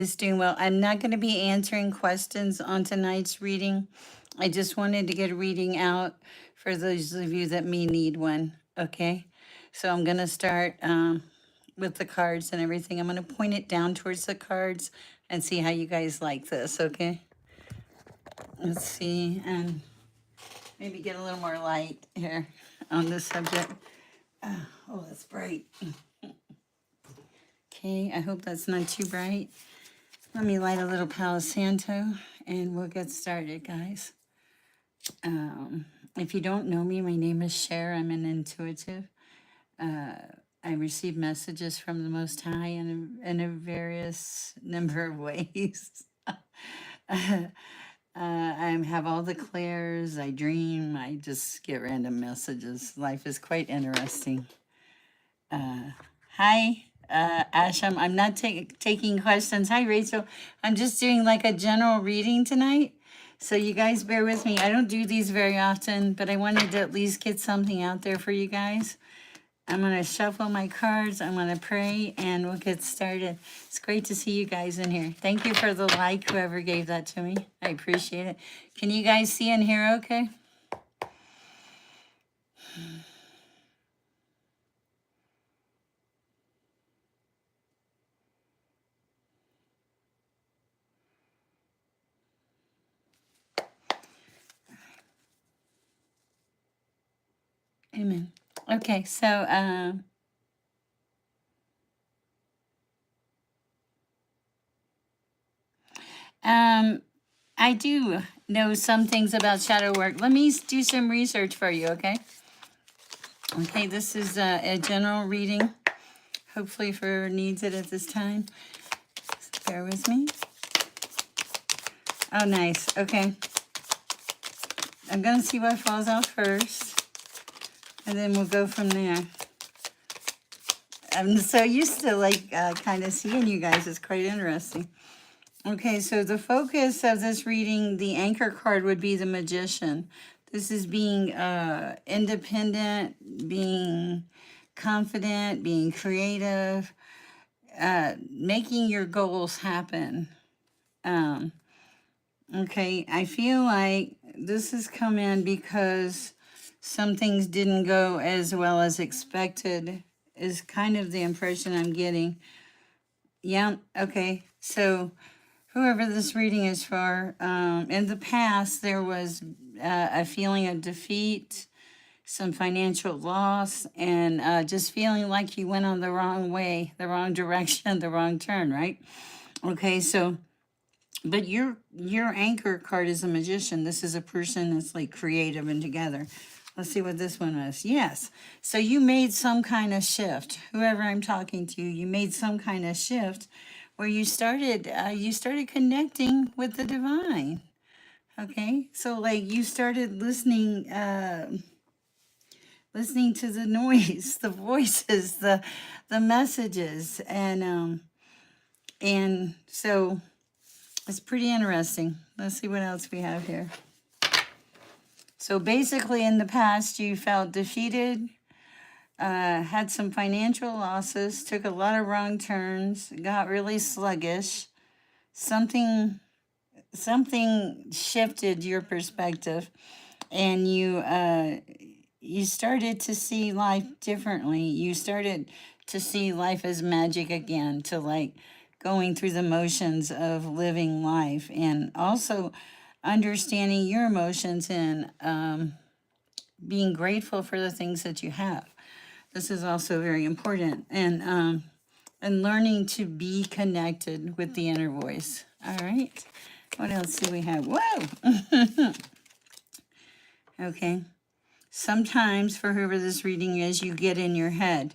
Is doing well. I'm not going to be answering questions on tonight's reading. I just wanted to get a reading out for those of you that may need one. Okay. So I'm going to start with the cards and everything. I'm going to point it down towards the cards and see how you guys like this. Okay. Let's see. And maybe get a little more light here on this subject. Oh, that's bright. Okay. I hope that's not too bright. Let me light a little Palo Santo and we'll get started, guys. If you don't know me, my name is Sher. I'm an intuitive. I receive messages from the Most High in a various number of ways. I have all the clairs. I dream. I just get random messages. Life is quite interesting. Hi, Asham. I'm not taking questions. Hi, Rachel. I'm just doing like a general reading tonight. So you guys bear with me. I don't do these very often, but I wanted to at least get something out there for you guys. I'm going to shuffle my cards. I'm going to pray and we'll get started. It's great to see you guys in here. Thank you for the like, whoever gave that to me. I appreciate it. Can you guys see and hear okay? Amen. Okay, so I do know some things about shadow work. Let me do some research for you, okay? Okay, this is a general reading, hopefully for needs it at this time. Bear with me. Oh, nice. Okay. I'm going to see what falls out first, and then we'll go from there. I'm so used to, like, kind of seeing you guys. It's quite interesting. Okay, so the focus of this reading, the anchor card would be the Magician. This is being independent, being confident, being creative, making your goals happen. Okay, I feel like this has come in because some things didn't go as well as expected, is kind of the impression I'm getting. Yeah, okay, so whoever this reading is for, in the past, there was a feeling of defeat, some financial loss, and just feeling like you went on the wrong way, the wrong direction, the wrong turn, right? Okay, so, but your anchor card is a Magician. This is a person that's like creative and together. Let's see what this one was. Yes. So you made some kind of shift. Whoever I'm talking to, you made some kind of shift where you started connecting with the divine. Okay, so like you started listening to the noise, the voices, the messages, and so it's pretty interesting. Let's see what else we have here. So basically, in the past, you felt defeated, had some financial losses, took a lot of wrong turns, got really sluggish. Something shifted your perspective, and you started to see life differently. You started to see life as magic again, to like going through the motions of living life, and also understanding your emotions and being grateful for the things that you have. This is also very important, and learning to be connected with the inner voice. All right. What else do we have? Whoa. Okay. Sometimes, for whoever this reading is, you get in your head.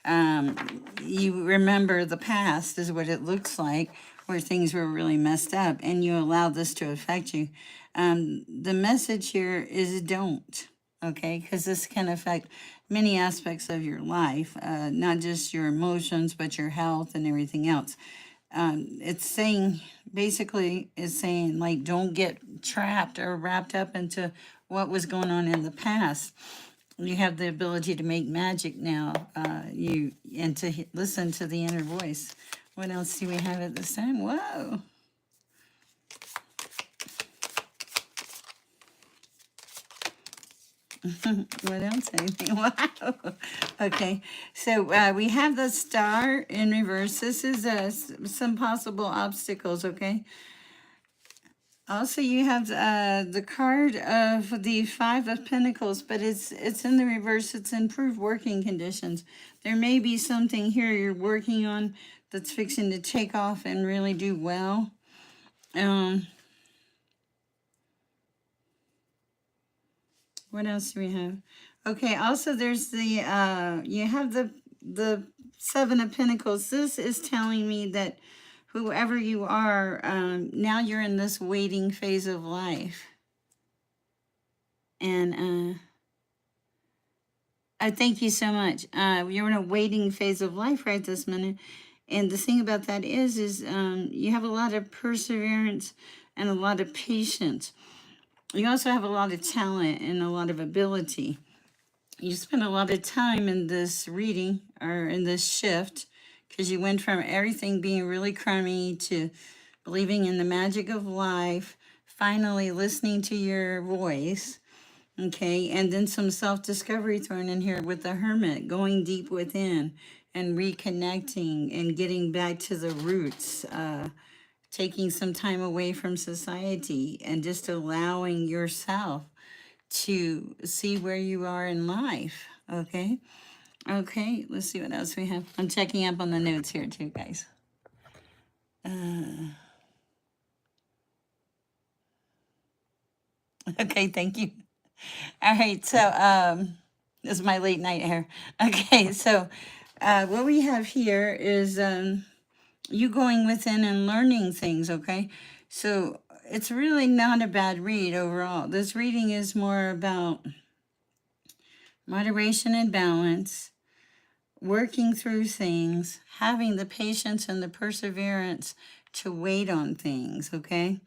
You remember the past is what it looks like, where things were really messed up, and you allow this to affect you. The message here is don't, okay? Because this can affect many aspects of your life, not just your emotions, but your health and everything else. It's saying, basically, is saying, like, don't get trapped or wrapped up into what was going on in the past. You have the ability to make magic now, and to listen to the inner voice. What else do we have at this time? Whoa. What else? Anything? Wow. Okay. So we have the star in reverse. This is some possible obstacles, okay? Also, you have the card of the Five of Pentacles, but it's in the reverse. It's improved working conditions. There may be something here you're working on that's fixing to take off and really do well. What else do we have? Okay, also there's the you have the Seven of Pentacles. This is telling me that whoever you are, now you're in this waiting phase of life. And I thank you so much. You're in a waiting phase of life right this minute. And the thing about that is you have a lot of perseverance and a lot of patience. You also have a lot of talent and a lot of ability. You spent a lot of time in this reading or in this shift because you went from everything being really crummy to believing in the magic of life, finally listening to your voice, okay, and then some self-discovery thrown in here with the Hermit, going deep within and reconnecting and getting back to the roots, taking some time away from society and just allowing yourself to see where you are in life, okay? Okay, let's see what else we have. I'm checking up on the notes here too, guys. Okay, thank you. All right, so this is my late night hair. Okay, so what we have here is you going within and learning things, okay? So it's really not a bad read overall. This reading is more about moderation and balance, working through things, having the patience and the perseverance to wait on things, okay?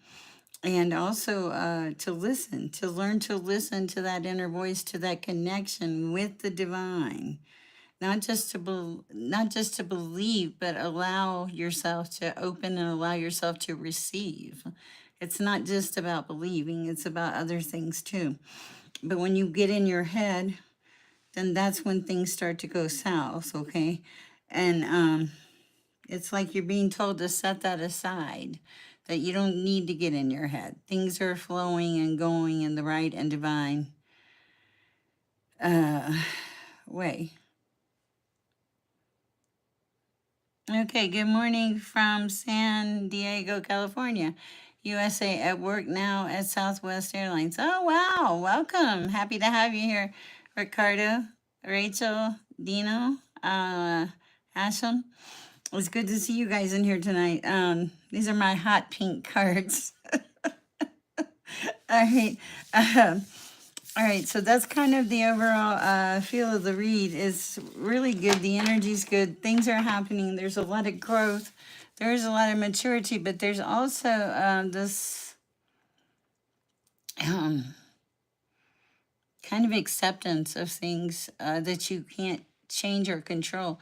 And also to listen, to learn to listen to that inner voice, to that connection with the divine. Not just to believe, but allow yourself to open and allow yourself to receive. It's not just about believing, it's about other things too. But when you get in your head, then that's when things start to go south, okay? And it's like you're being told to set that aside, that you don't need to get in your head. Things are flowing and going in the right and divine way. Okay, good morning from San Diego, California, USA, at work now at Southwest Airlines. Oh, wow, welcome. Happy to have you here, Ricardo, Rachel, Dino, Asham. It's good to see you guys in here tonight. These are my hot pink cards. All right. All right, so that's kind of the overall feel of the read. Is really good. The energy's good. Things are happening. There's a lot of growth. There's a lot of maturity, but there's also this kind of acceptance of things that you can't change or control.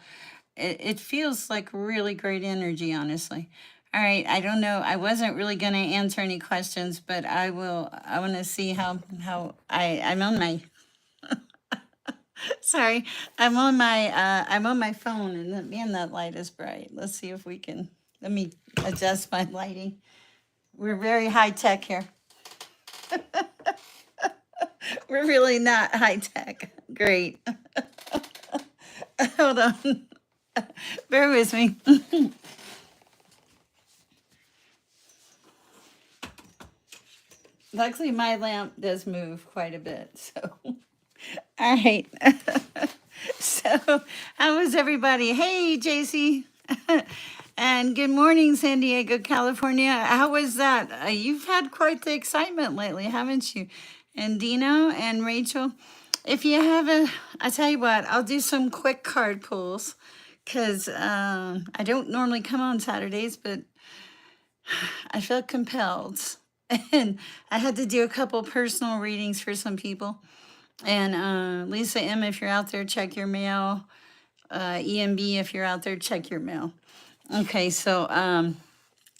It feels like really great energy, honestly. All right, I don't know. I wasn't really going to answer any questions, but I will. I want to see how I'm on my. Sorry, I'm on my phone, and man, that light is bright. Let's see if we can. Let me adjust my lighting. We're very high tech here. We're really not high tech. Great. Hold on. Bear with me. Luckily, my lamp does move quite a bit. So, all right. So, how was everybody? Hey, JC. And good morning, San Diego, California. How was that? You've had quite the excitement lately, haven't you? And Dino and Rachel. If you haven't, I tell you what, I'll do some quick card pulls because I don't normally come on Saturdays, but I felt compelled. And I had to do a couple personal readings for some people. And Lisa M., if you're out there, check your mail. EMB, if you're out there, check your mail. Okay, so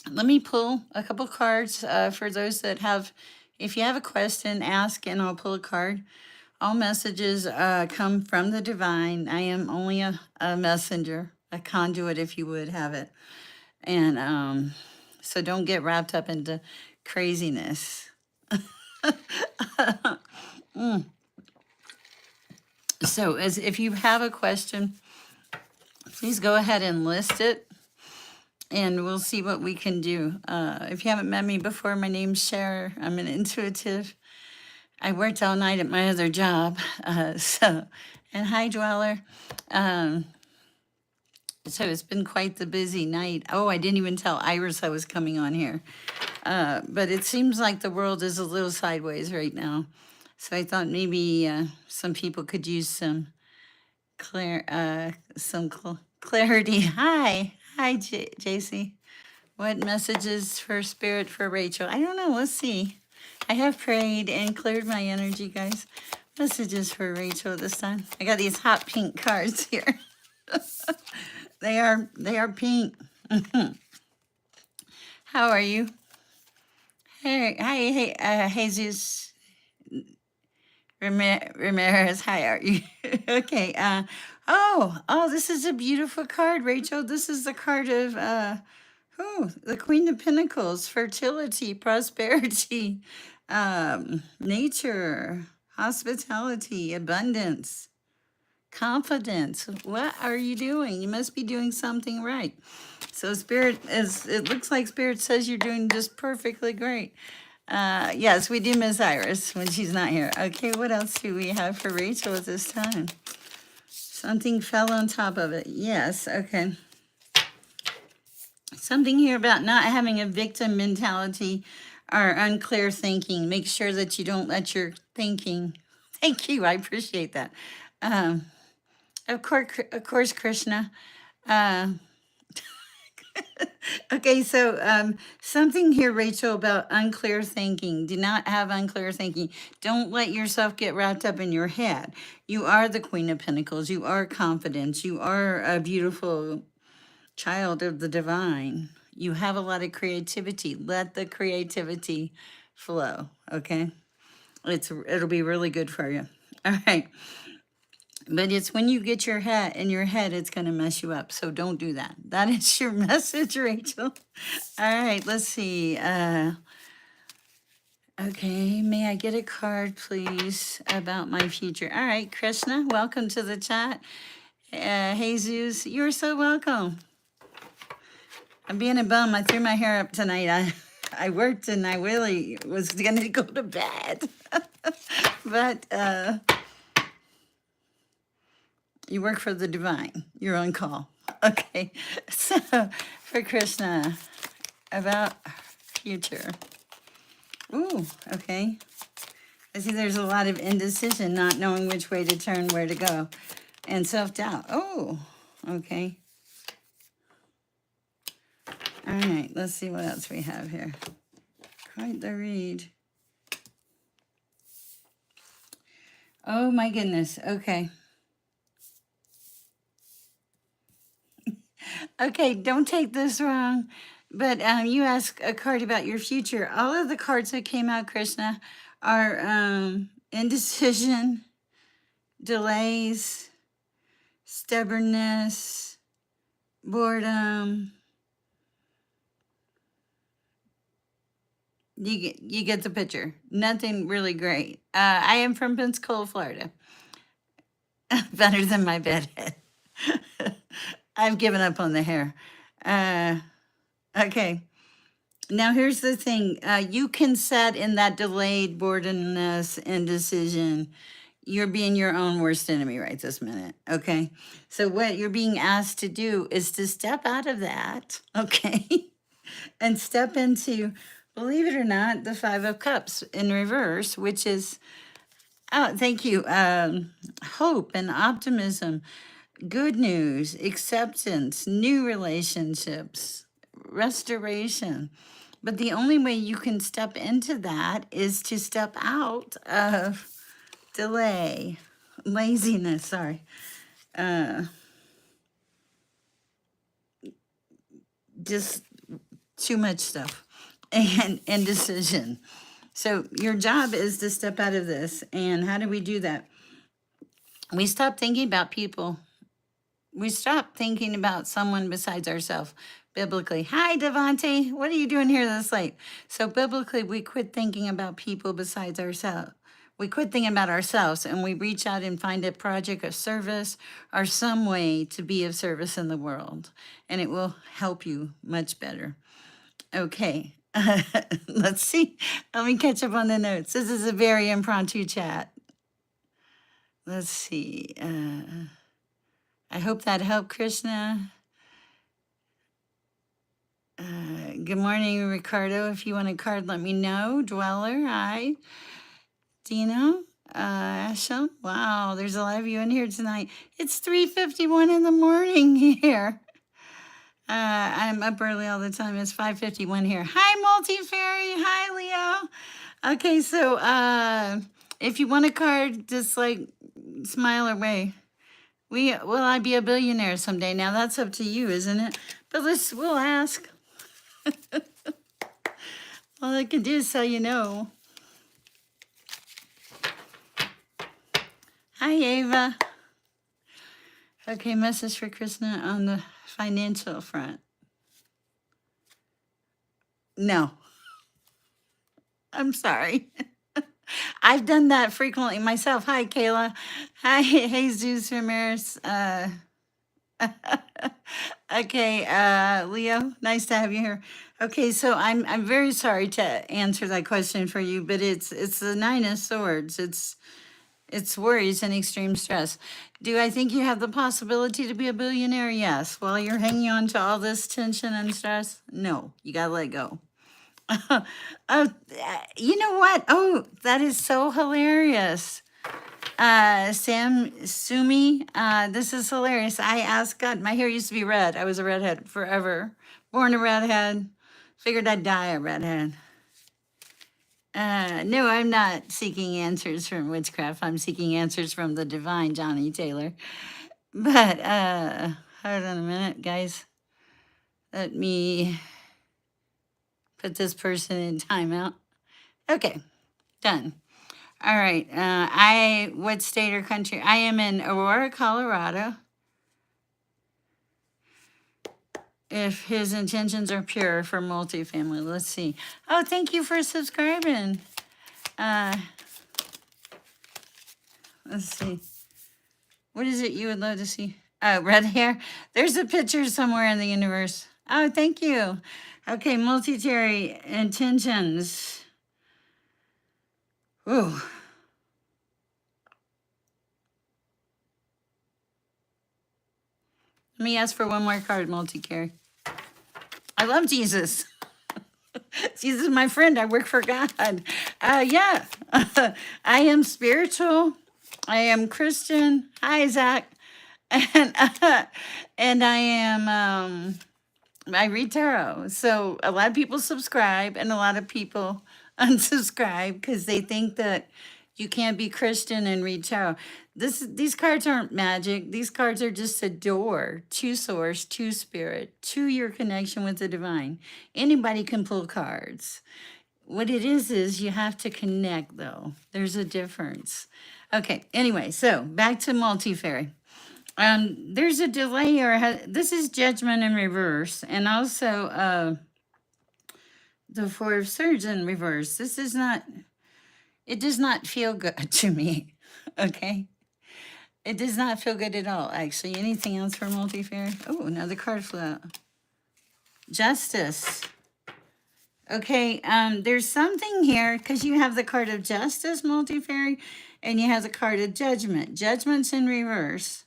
let me pull a couple cards for those that have, if you have a question, ask and I'll pull a card. All messages come from the divine. I am only a messenger, a conduit, if you would have it. And so don't get wrapped up into craziness. So as if you have a question, please go ahead and list it and we'll see what we can do. If you haven't met me before, my name's Sher. I'm an intuitive. I worked all night at my other job. And hi, Dweller. Um, so it's been quite the busy night. Oh, I didn't even tell Iris I was coming on here. But it seems like the world is a little sideways right now. So I thought maybe some people could use some clarity. Hi, JC. What messages for spirit for Rachel? I don't know. Let's see. I have prayed and cleared my energy, guys. Messages for Rachel this time. I got these hot pink cards here. they are pink. How are you? Hey, Jesus Ramirez. How are you? Okay. Oh, this is a beautiful card, Rachel. This is the card of the Queen of Pentacles, fertility, prosperity, nature, hospitality, abundance, confidence. What are you doing? You must be doing something right. So Spirit it looks like Spirit says you're doing just perfectly great. Yes, we do miss Iris when she's not here. Okay, what else do we have for Rachel at this time? Something fell on top of it. Yes, okay. Something here about not having a victim mentality or unclear thinking. Make sure that you don't let your thinking. Thank you, I appreciate that. Um, of course, Krishna. Uh, okay, so something here, Rachel, about unclear thinking. Do not have unclear thinking. Don't let yourself get wrapped up in your head. You are the Queen of Pentacles. You are confidence. You are a beautiful child of the divine. You have a lot of creativity. Let the creativity flow, okay? It'll be really good for you. All right. But it's when you get your head in your head, it's going to mess you up. So don't do that. That is your message, Rachel. All right, let's see. Okay, may I get a card, please, about my future? All right, Krishna, welcome to the chat. Jesus, you're so welcome. I'm being a bum. I threw my hair up tonight. I worked and I really was going to go to bed. But you work for the divine. You're on call. Okay. So for Krishna, about future. Ooh, okay. I see there's a lot of indecision, not knowing which way to turn, where to go, and self-doubt. Oh, okay. All right, let's see what else we have here. Quite the read. Oh my goodness. Okay. Okay, don't take this wrong, but you asked a card about your future. All of the cards that came out, Krishna, are indecision, delays, stubbornness, boredom. You get the picture. Nothing really great. I am from Pensacola, Florida. Better than my bedhead. I've given up on the hair. Okay. Now here's the thing. You can set in that delayed boredomness, indecision. You're being your own worst enemy right this minute. Okay. So what you're being asked to do is to step out of that. Okay. And step into, believe it or not, the Five of Cups in reverse, which is, oh, thank you, hope and optimism, good news, acceptance, new relationships, restoration. But the only way you can step into that is to step out of delay, laziness, sorry. just too much stuff and indecision. So your job is to step out of this. And how do we do that? We stop thinking about people. We stop thinking about someone besides ourselves biblically. Hi, Devante. What are you doing here this late? So biblically, we quit thinking about people besides ourselves. We quit thinking about ourselves and we reach out and find a project of service or some way to be of service in the world. And it will help you much better. Okay. Let's see. Let me catch up on the notes. This is a very impromptu chat. Let's see. I hope that helped, Krishna. Good morning, Ricardo. If you want a card, let me know. Dweller, hi. Dino, Asham. Wow, there's a lot of you in here tonight. It's 3:51 in the morning here. I'm up early all the time. It's 5:51 here. Hi, Multi-Fairy. Hi, Leo. Okay, so if you want a card, just like smile away. Will I be a billionaire someday? Now that's up to you, isn't it? But we'll ask. All I can do is tell you no. Hi, Ava. Okay, message for Krishna on the financial front. No. I'm sorry. I've done that frequently myself. Hi, Kayla. Hi, Jesus Ramirez. Okay, Leo, nice to have you here. Okay, so I'm very sorry to answer that question for you, but it's the Nine of Swords. It's worries and extreme stress. Do I think you have the possibility to be a billionaire? Yes. While you're hanging on to all this tension and stress? No, you gotta let go. You know what? Oh, that is so hilarious. Sam Sumi, this is hilarious. I asked God, my hair used to be red. I was a redhead forever. Born a redhead. Figured I'd die a redhead. No, I'm not seeking answers from witchcraft. I'm seeking answers from the divine Johnny Taylor. But hold on a minute, guys. Let me put this person in timeout. Okay, done. All right. What state or country? I am in Aurora, Colorado. If his intentions are pure for multifamily, let's see. Oh, thank you for subscribing. Let's see. What is it you would love to see? Red hair. There's a picture somewhere in the universe. Oh, thank you. Okay, multi-terry intentions. Ooh. Let me ask for one more card, multi-carry. I love Jesus. Jesus is my friend. I work for God. Yeah. I am spiritual. I am Christian. Hi, Zach. And I am, I read tarot. So a lot of people subscribe and a lot of people unsubscribe because they think that you can't be Christian and read tarot. These cards aren't magic. These cards are just a door to source, to spirit, to your connection with the divine. Anybody can pull cards. What it is you have to connect, though. There's a difference. Okay, anyway, so back to multi-fairy. There's a delay, or this is judgment in reverse, and also the Four of Swords in reverse. This is not, it does not feel good to me, okay? It does not feel good at all, actually. Anything else for multi-fairy? Oh, another card flew out. Justice. Okay, there's something here, because you have the card of justice, multi-fairy, and you have the card of judgment. Judgment's in reverse.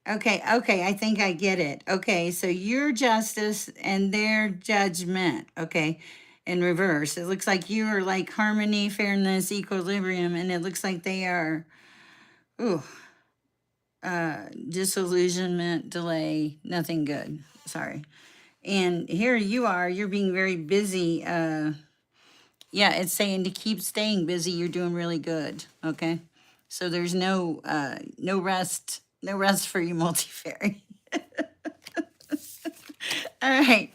Okay, I think I get it. Okay, so your justice and their judgment, okay, in reverse. It looks like you are like harmony, fairness, equilibrium, and it looks like they are, disillusionment, delay, nothing good. Sorry. And here you are, you're being very busy. Yeah, it's saying to keep staying busy. You're doing really good, okay? So there's no rest for you, multi-fairy. All right.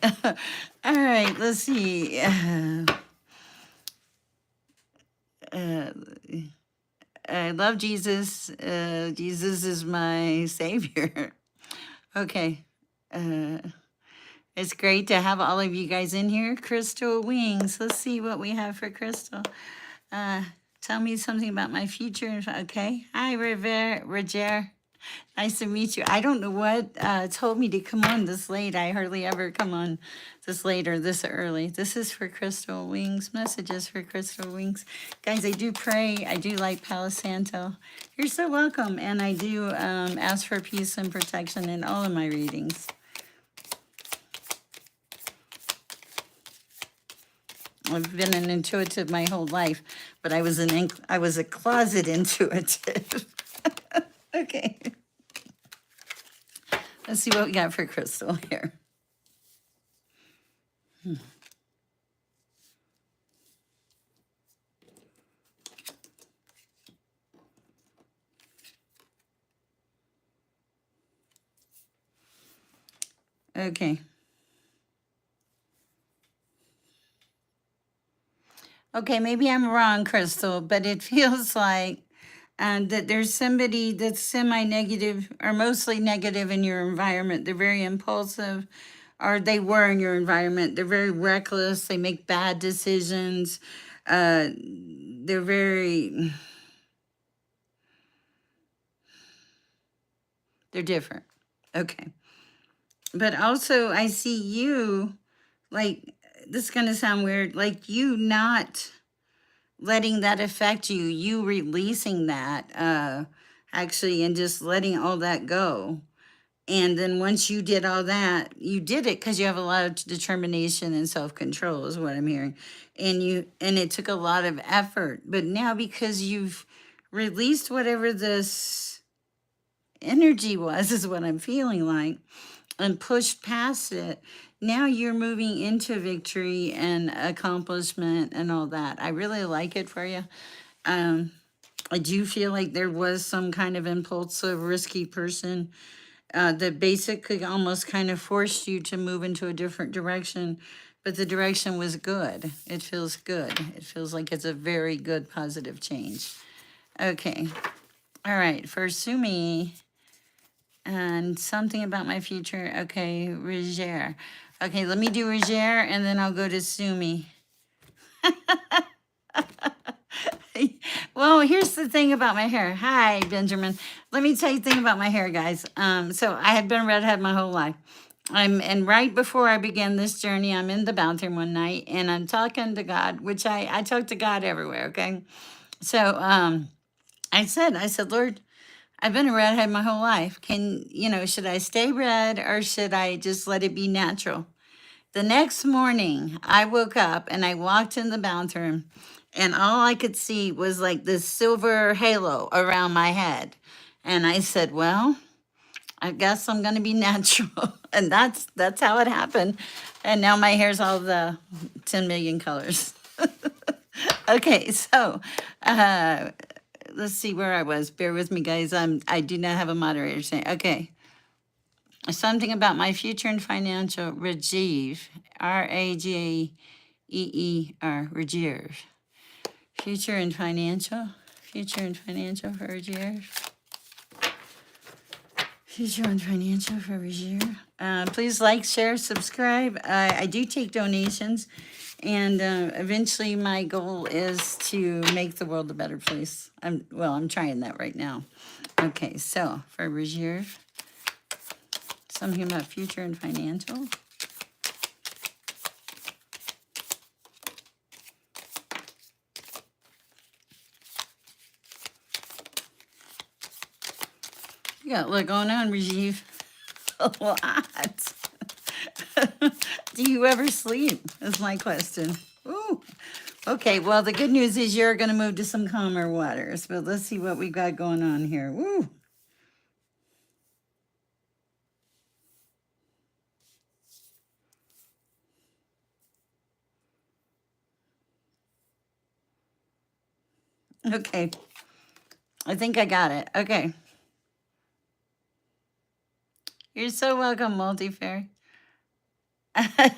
All right. Let's see. Uh, I love Jesus. Jesus is my savior. Okay. Uh, it's great to have all of you guys in here. Crystal Wings. Let's see what we have for Crystal. Uh, tell me something about my future. Okay. Hi, Roger. Nice to meet you. I don't know what told me to come on this late. I hardly ever come on this late or this early. This is for Crystal Wings. Messages for Crystal Wings. Guys, I do pray. I do like Palo Santo. You're so welcome. And I do ask for peace and protection in all of my readings. I've been an intuitive my whole life, but I was a closet intuitive. Okay. Let's see what we got for Crystal here. Okay. Okay, maybe I'm wrong, Crystal, but it feels like that there's somebody that's semi-negative or mostly negative in your environment. They're very impulsive, or they were in your environment. They're very reckless. They make bad decisions. They're very, they're different. Okay. But also, I see you, like, this is going to sound weird, like you not letting that affect you, you releasing that, actually, and just letting all that go. And then once you did all that, you did it because you have a lot of determination and self-control is what I'm hearing. And it took a lot of effort. But now because you've released whatever this energy was, is what I'm feeling like, and pushed past it, now you're moving into victory and accomplishment and all that. I really like it for you. I do feel like there was some kind of impulsive, risky person that basically almost kind of forced you to move into a different direction, but the direction was good. It feels good. It feels like it's a very good, positive change. Okay. All right. For Sumi, and something about my future. Okay, Roger. Okay, let me do Roger, and then I'll go to Sumi. Well, here's the thing about my hair. Hi, Benjamin. Let me tell you the thing about my hair, guys. So I had been redhead my whole life. And right before I began this journey, I'm in the bathroom one night and I'm talking to God, which I talk to God everywhere, okay? So I said, Lord, I've been a redhead my whole life. Should I stay red or should I just let it be natural? The next morning, I woke up and I walked in the bathroom, and all I could see was like this silver halo around my head. And I said, well, I guess I'm going to be natural. And that's how it happened. And now my hair's all the 10 million colors. Okay, so let's see where I was. Bear with me, guys. I do not have a moderator saying, okay. Something about my future and financial, Rajiv, Rageer, Rajiv. Future and financial for Rajiv. Future and financial for Rajiv. Please like, share, subscribe. I do take donations, and eventually my goal is to make the world a better place. I'm trying that right now. Okay, so for Rajiv. Something about future and financial. You got a lot going on, Rajiv. A lot. Do you ever sleep? Is my question. Ooh. Okay, well, the good news is you're going to move to some calmer waters. But let's see what we got going on here. Woo. Okay. I think I got it. Okay. You're so welcome, Multifair.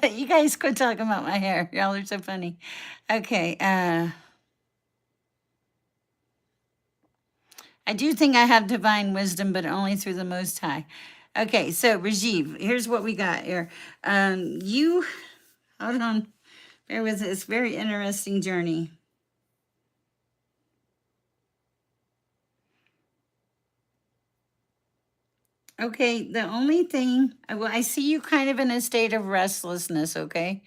You guys quit talking about my hair. Y'all are so funny. Okay. I do think I have divine wisdom, but only through the Most High. Okay, so Rajiv, here's what we got here. You, hold on, bear with this very interesting journey. Okay, the only thing, well, I see you kind of in a state of restlessness, okay?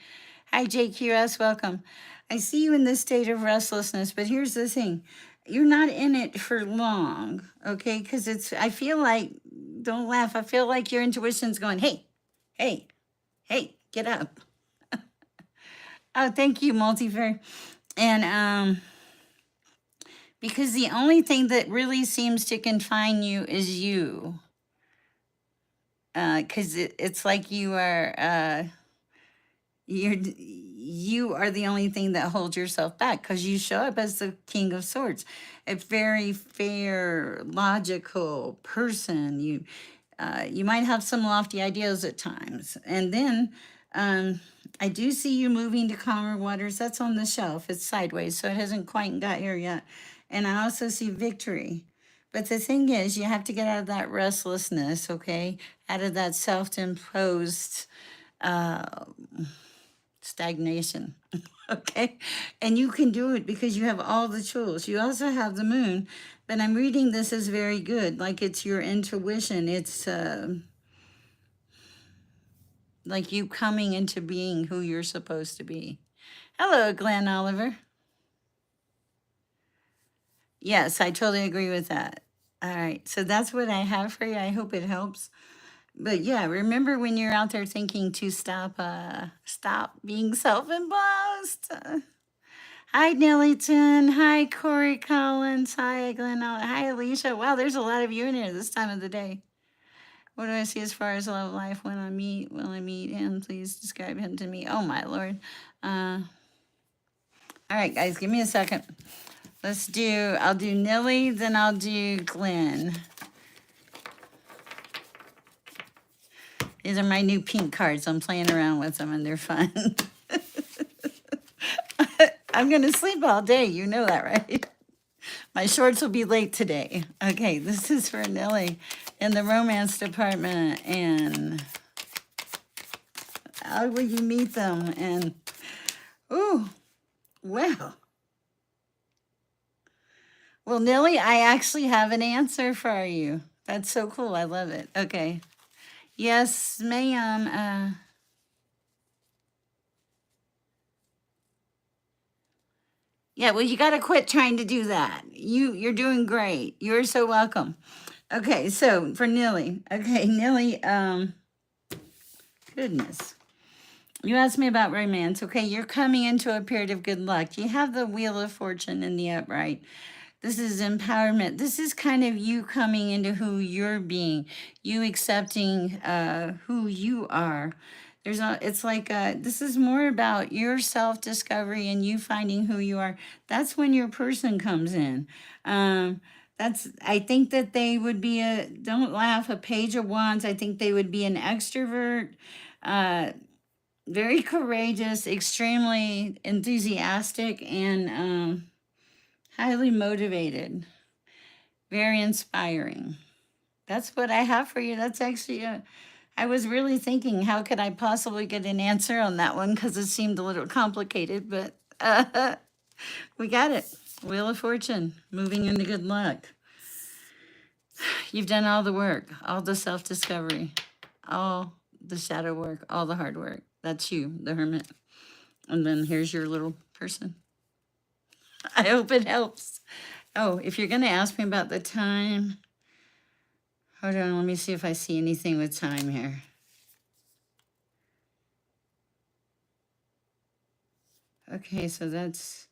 Hi, JQS, welcome. I see you in this state of restlessness, but here's the thing. You're not in it for long, okay? Because I feel like, don't laugh, I feel like your intuition's going, hey, hey, hey, get up. Oh, thank you, Multifair. And because the only thing that really seems to confine you is you. Because it's like you are the only thing that holds yourself back because you show up as the King of Swords, a very fair, logical person. You might have some lofty ideas at times, and then I do see you moving to calmer waters. That's on the shelf. It's sideways, so it hasn't quite got here yet. And I also see victory. But the thing is, you have to get out of that restlessness, okay? Out of that self-imposed stagnation. Okay. And you can do it because you have all the tools. You also have the moon, but I'm reading this as very good. Like it's your intuition. It's like you coming into being who you're supposed to be. Hello, Glenn Oliver. Yes, I totally agree with that. All right. So that's what I have for you. I hope it helps. But yeah, remember when you're out there thinking to stop being self-imposed. Hi, Nellington. Hi, Corey Collins. Hi, Glenn. Hi, Alicia. Wow, there's a lot of you in here this time of the day. What do I see as far as love life when I meet? Will I meet him? Please describe him to me. Oh, my Lord. All right, guys, give me a second. I'll do Nilly, then I'll do Glenn. These are my new pink cards. I'm playing around with them and they're fun. I'm going to sleep all day. You know that, right? My shorts will be late today. Okay, this is for Nellie in the romance department. And how will you meet them? And, ooh, well. Well, Nellie, I actually have an answer for you. That's so cool. I love it. Okay. Yes, ma'am. Yeah, well, you got to quit trying to do that. You're doing great. You're so welcome. Okay, so for Nilly. Okay, Nilly, goodness. You asked me about romance. Okay, you're coming into a period of good luck. You have the Wheel of Fortune in the upright. This is empowerment. This is kind of you coming into who you're being, you accepting who you are. It's like this is more about your self-discovery and you finding who you are. That's when your person comes in. I think that they would be don't laugh, a Page of Wands. I think they would be an extrovert, very courageous, extremely enthusiastic, and highly motivated, very inspiring. That's what I have for you. That's actually I was really thinking, how could I possibly get an answer on that one? Because it seemed a little complicated, but we got it. Wheel of Fortune, moving into good luck. You've done all the work, all the self-discovery, all the shadow work, all the hard work. That's you, the hermit. And then here's your little person. I hope it helps. Oh, if you're going to ask me about the time, hold on, let me see if I see anything with time here. Okay, so that's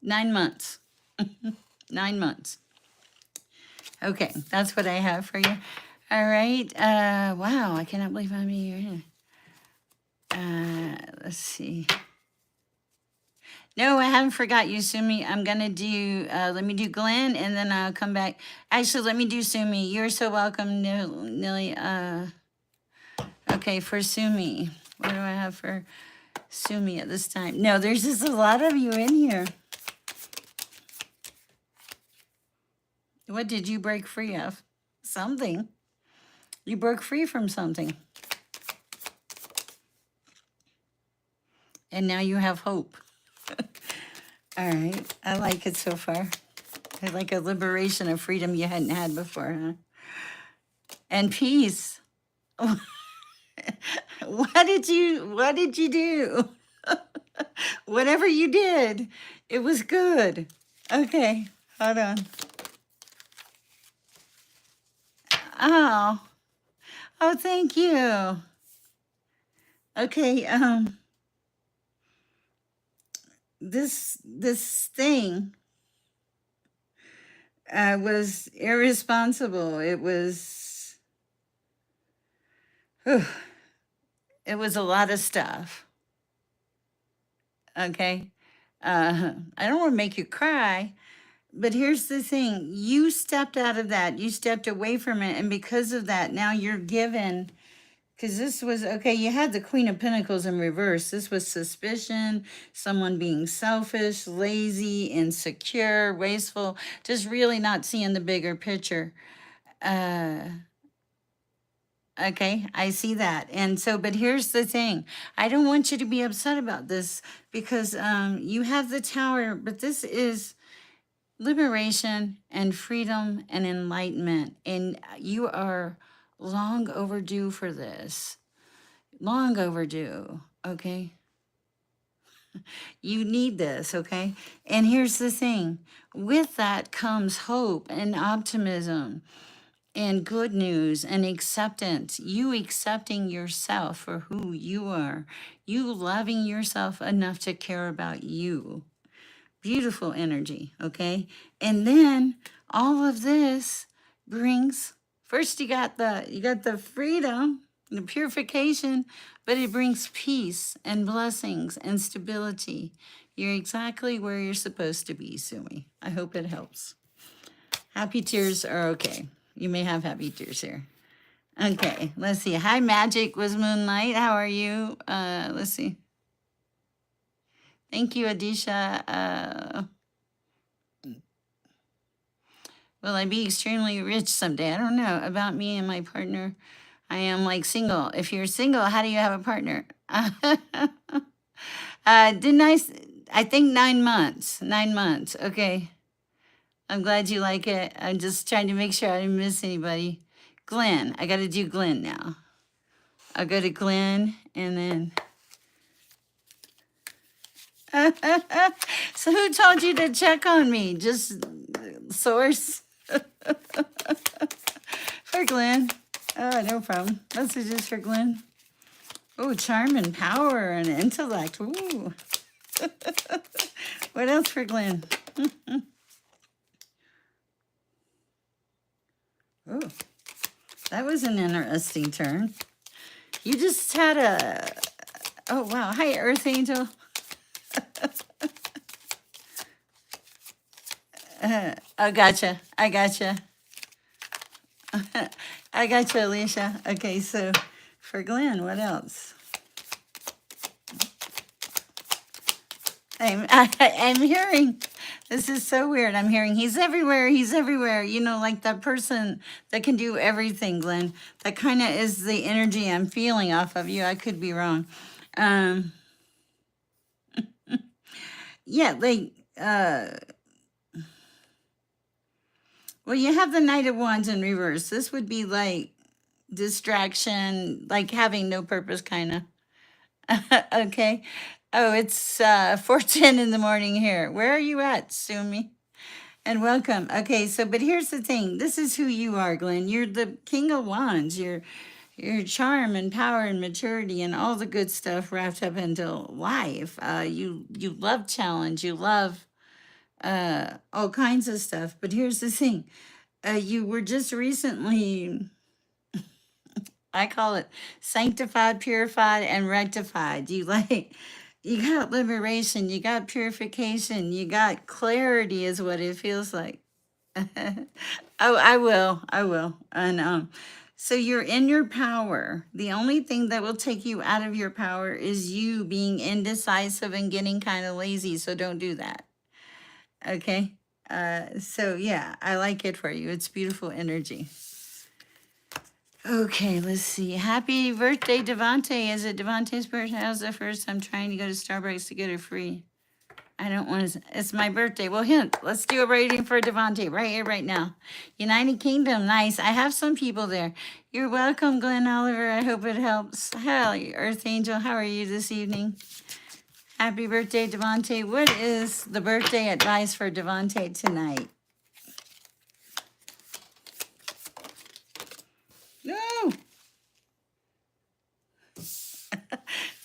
nine months. 9 months. Okay, that's what I have for you. All right. Wow, I cannot believe I'm here. Let's see. No, I haven't forgot you, Sumi. I'm gonna do. Let me do Glenn, and then I'll come back. Actually, let me do Sumi. You're so welcome, Nilly. Okay, for Sumi. What do I have for Sumi at this time? No, there's just a lot of you in here. What did you break free of? Something. You broke free from something. And now you have hope. All right. I like it so far. I like a liberation of freedom you hadn't had before, huh? And peace. What did you do? Whatever you did, it was good. Okay, hold on. Oh, oh, thank you. Okay, this thing was irresponsible. Whew, it was a lot of stuff. Okay, I don't want to make you cry, but here's the thing: you stepped out of that. You stepped away from it, and because of that, now you're given. Because this was okay, you had the Queen of Pentacles in reverse. This was suspicion, someone being selfish, lazy, insecure, wasteful, just really not seeing the bigger picture. Uh, okay, I see that. And so, but here's the thing, I don't want you to be upset about this because you have the Tower, but this is liberation and freedom and enlightenment. And you are long overdue for this. Long overdue, okay? You need this, okay? And here's the thing, with that comes hope and optimism and good news and acceptance. You accepting yourself for who you are, you loving yourself enough to care about you. Beautiful energy, okay? And then all of this brings, first you got the freedom, the purification, but it brings peace and blessings and stability. You're exactly where you're supposed to be, Sumi. I hope it helps. Happy tears are okay. You may have happy tears here. Okay, let's see. Hi, Magic was Moonlight. How are you? Let's see. Thank you, Adisha. Will I be extremely rich someday? I don't know. About me and my partner, I am like single. If you're single, how do you have a partner? Didn't I think 9 months. 9 months. Okay. I'm glad you like it. I'm just trying to make sure I didn't miss anybody. Glenn. I got to do Glenn now. I'll go to Glenn and then. So who told you to check on me? Just source for Glenn. Oh, no problem. Messages for Glenn. Oh, charm and power and intellect. Ooh. What else for Glenn? Oh, that was an interesting turn. You just had a. Oh, wow. Hi, Earth Angel. I gotcha. I gotcha. I gotcha, Alicia. Okay, so for Glenn, what else? I'm hearing, this is so weird. I'm hearing he's everywhere. He's everywhere. You know, like that person that can do everything, Glenn. That kind of is the energy I'm feeling off of you. I could be wrong. Yeah, like, well, you have the Knight of Wands in reverse. This would be like distraction, like having no purpose, kind of. Okay. Oh, it's 4:10 in the morning here. Where are you at, Sumi? And welcome. Okay, so but here's the thing. This is who you are, Glenn. You're the King of Wands. You're charm and power and maturity and all the good stuff wrapped up into life. You love challenge. You love all kinds of stuff. But here's the thing. You were just recently, I call it sanctified, purified, and rectified. You like You got liberation, you got purification, you got clarity is what it feels like. Oh, I will. And so you're in your power. The only thing that will take you out of your power is you being indecisive and getting kind of lazy. So don't do that. Okay. So yeah, I like it for you. It's beautiful energy. Okay, let's see. Happy birthday, Devante. Is it Devante's birthday? How's the first? I'm trying to go to Starbucks to get it free. I don't want to. It's my birthday. Well, hint. Let's do a rating for Devante right here, right now. United Kingdom. Nice. I have some people there. You're welcome, Glenn Oliver. I hope it helps. Hi, Earth Angel. How are you this evening? Happy birthday, Devante. What is the birthday advice for Devante tonight? No.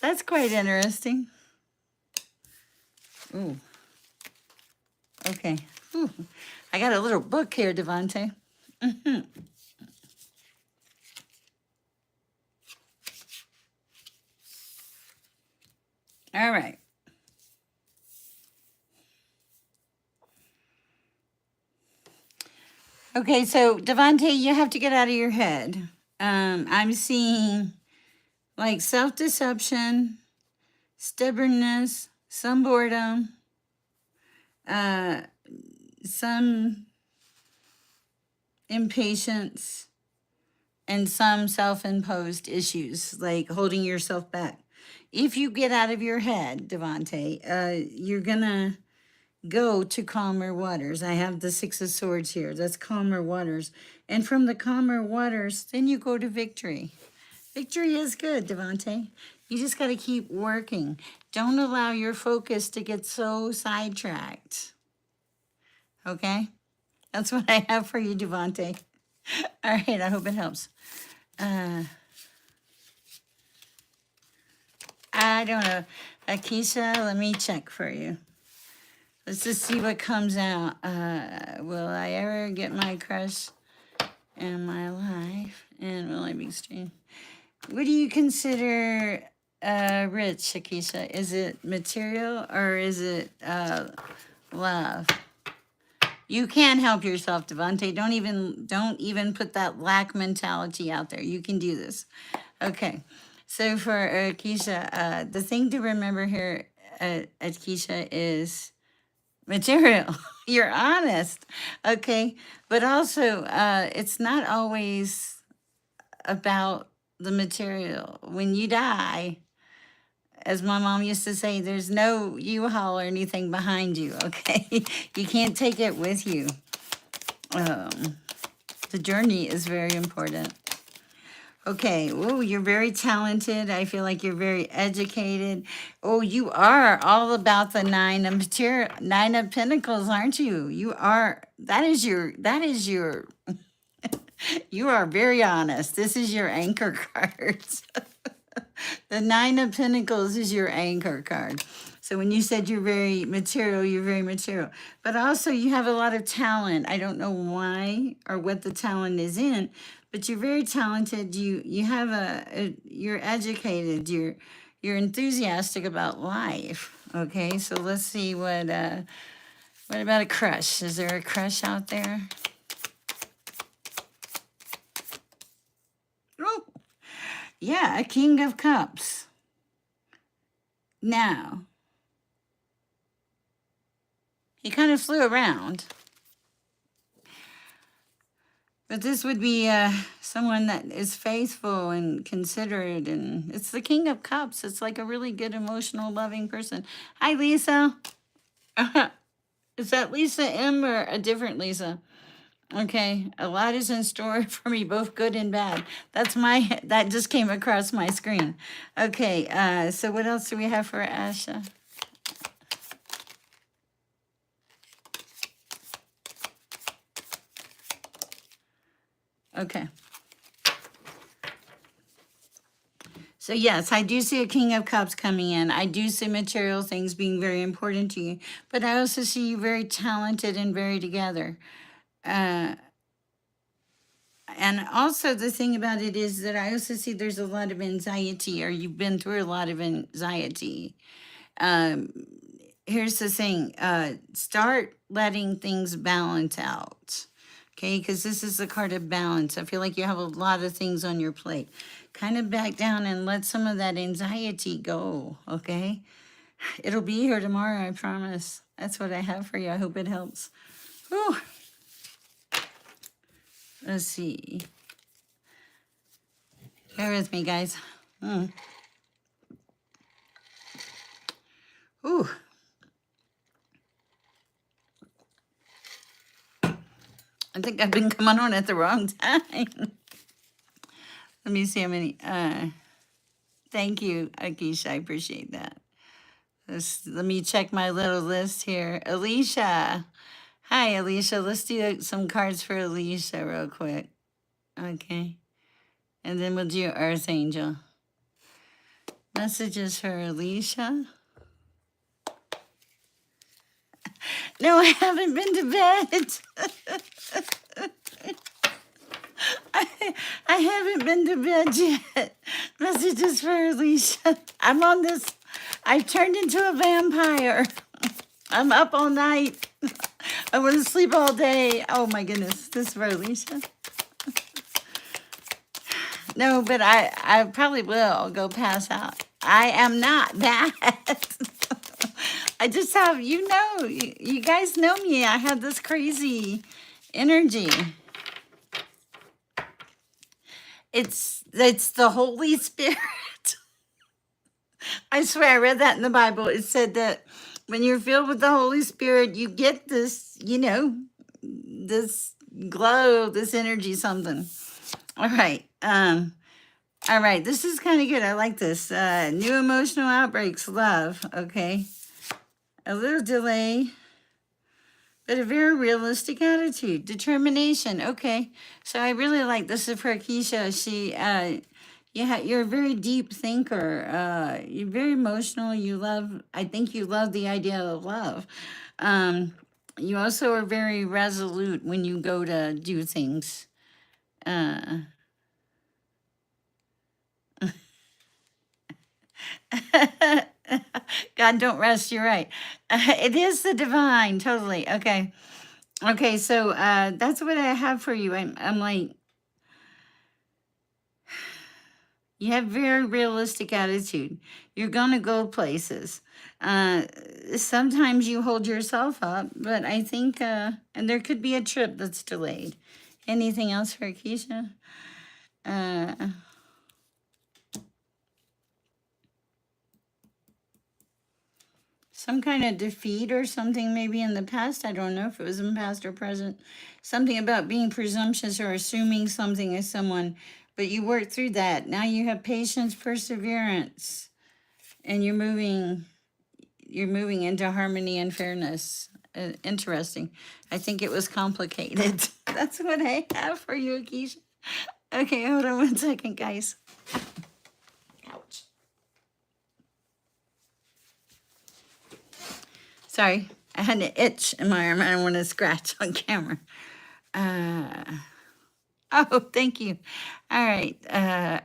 That's quite interesting. Ooh. Okay. Whew. I got a little book here, Devante. Mm-hmm. All right. Okay, so Devante, you have to get out of your head. I'm seeing like self-deception, stubbornness, some boredom, some impatience, and some self-imposed issues, like holding yourself back. If you get out of your head, Devante, you're gonna go to calmer waters. I have the Six of Swords here. That's calmer waters. And from the calmer waters, then you go to victory. Victory is good, Devante. You just got to keep working. Don't allow your focus to get so sidetracked. Okay? That's what I have for you, Devante. All right, I hope it helps. I don't know. Akisha, let me check for you. Let's just see what comes out. Will I ever get my crush in my life? And will I be extreme? What do you consider rich, Akisha? Is it material or is it love? You can help yourself, Devante. Don't even put that lack mentality out there. You can do this. Okay. So for Akisha, the thing to remember here, Akisha, is material. You're honest. Okay. But also, it's not always about the material. When you die, as my mom used to say, there's no U-Haul or anything behind you, okay? You can't take it with you. The journey is very important. Okay, oh, you're very talented. I feel like you're very educated. Oh, you are all about the Nine of Pentacles, aren't you? You are, that is your, you are very honest. This is your anchor card. The Nine of Pentacles is your anchor card. So when you said you're very material, you're very material. But also you have a lot of talent. I don't know why or what the talent is in, but you're very talented. You have you're educated. You're enthusiastic about life. Okay, so let's see what about a crush? Is there a crush out there? Oh, yeah, a King of Cups. Now, he kind of flew around. But this would be someone that is faithful and considerate, and it's the King of Cups. It's like a really good, emotional, loving person. Hi, Lisa. Is that Lisa M or a different Lisa? Okay, a lot is in store for me, both good and bad. That just came across my screen. Okay, so what else do we have for Asha? Okay. So yes, I do see a King of Cups coming in. I do see material things being very important to you, but I also see you very talented and very together. And also the thing about it is that I also see there's a lot of anxiety, or you've been through a lot of anxiety. um, here's the thing, start letting things balance out. Okay, because this is the card of balance. I feel like you have a lot of things on your plate. Kind of back down and let some of that anxiety go, okay? It'll be here tomorrow, I promise. That's what I have for you. I hope it helps. Whew. Let's see. Bear with me, guys. Ooh. I think I've been coming on at the wrong time. Let me see how many. Thank you, Akisha. I appreciate that. Let me check my little list here. Alicia. Hi, Alicia. Let's do some cards for Alicia real quick. Okay. And then we'll do Earth Angel. Messages for Alicia. No, I haven't been to bed. I haven't been to bed yet. Messages for Alicia. I'm on this. I've turned into a vampire. I'm up all night. I want to sleep all day. Oh my goodness. This is for Alicia. No, but I probably will go pass out. I am not bad. I just have, you guys know me. I have this crazy energy. It's the Holy Spirit. I swear, I read that in the Bible. It said that when you're filled with the Holy Spirit, you get this, this glow, this energy, something. All right. All right. This is kind of good. I like this. New emotional outbreaks, love. Okay. A little delay, but a very realistic attitude. Determination. Okay. So I really like this is for Keisha. She, you're a very deep thinker. You're very emotional. I think you love the idea of love. You also are very resolute when you go to do things. God don't rest, you're right. It is the divine, totally. Okay. Okay, so that's what I have for you. I'm like, you have very realistic attitude. You're gonna go places. Sometimes you hold yourself up, but I think, and there could be a trip that's delayed. Anything else for Keisha? Some kind of defeat or something maybe in the past. I don't know if it was in past or present. Something about being presumptuous or assuming something is someone, but you worked through that. Now you have patience, perseverance, and you're moving into harmony and fairness. Interesting. I think it was complicated. That's what I have for you, Keisha. Okay, hold on 1 second, guys. Ouch. Sorry, I had an itch in my arm. I don't want to scratch on camera. Oh, thank you. All right,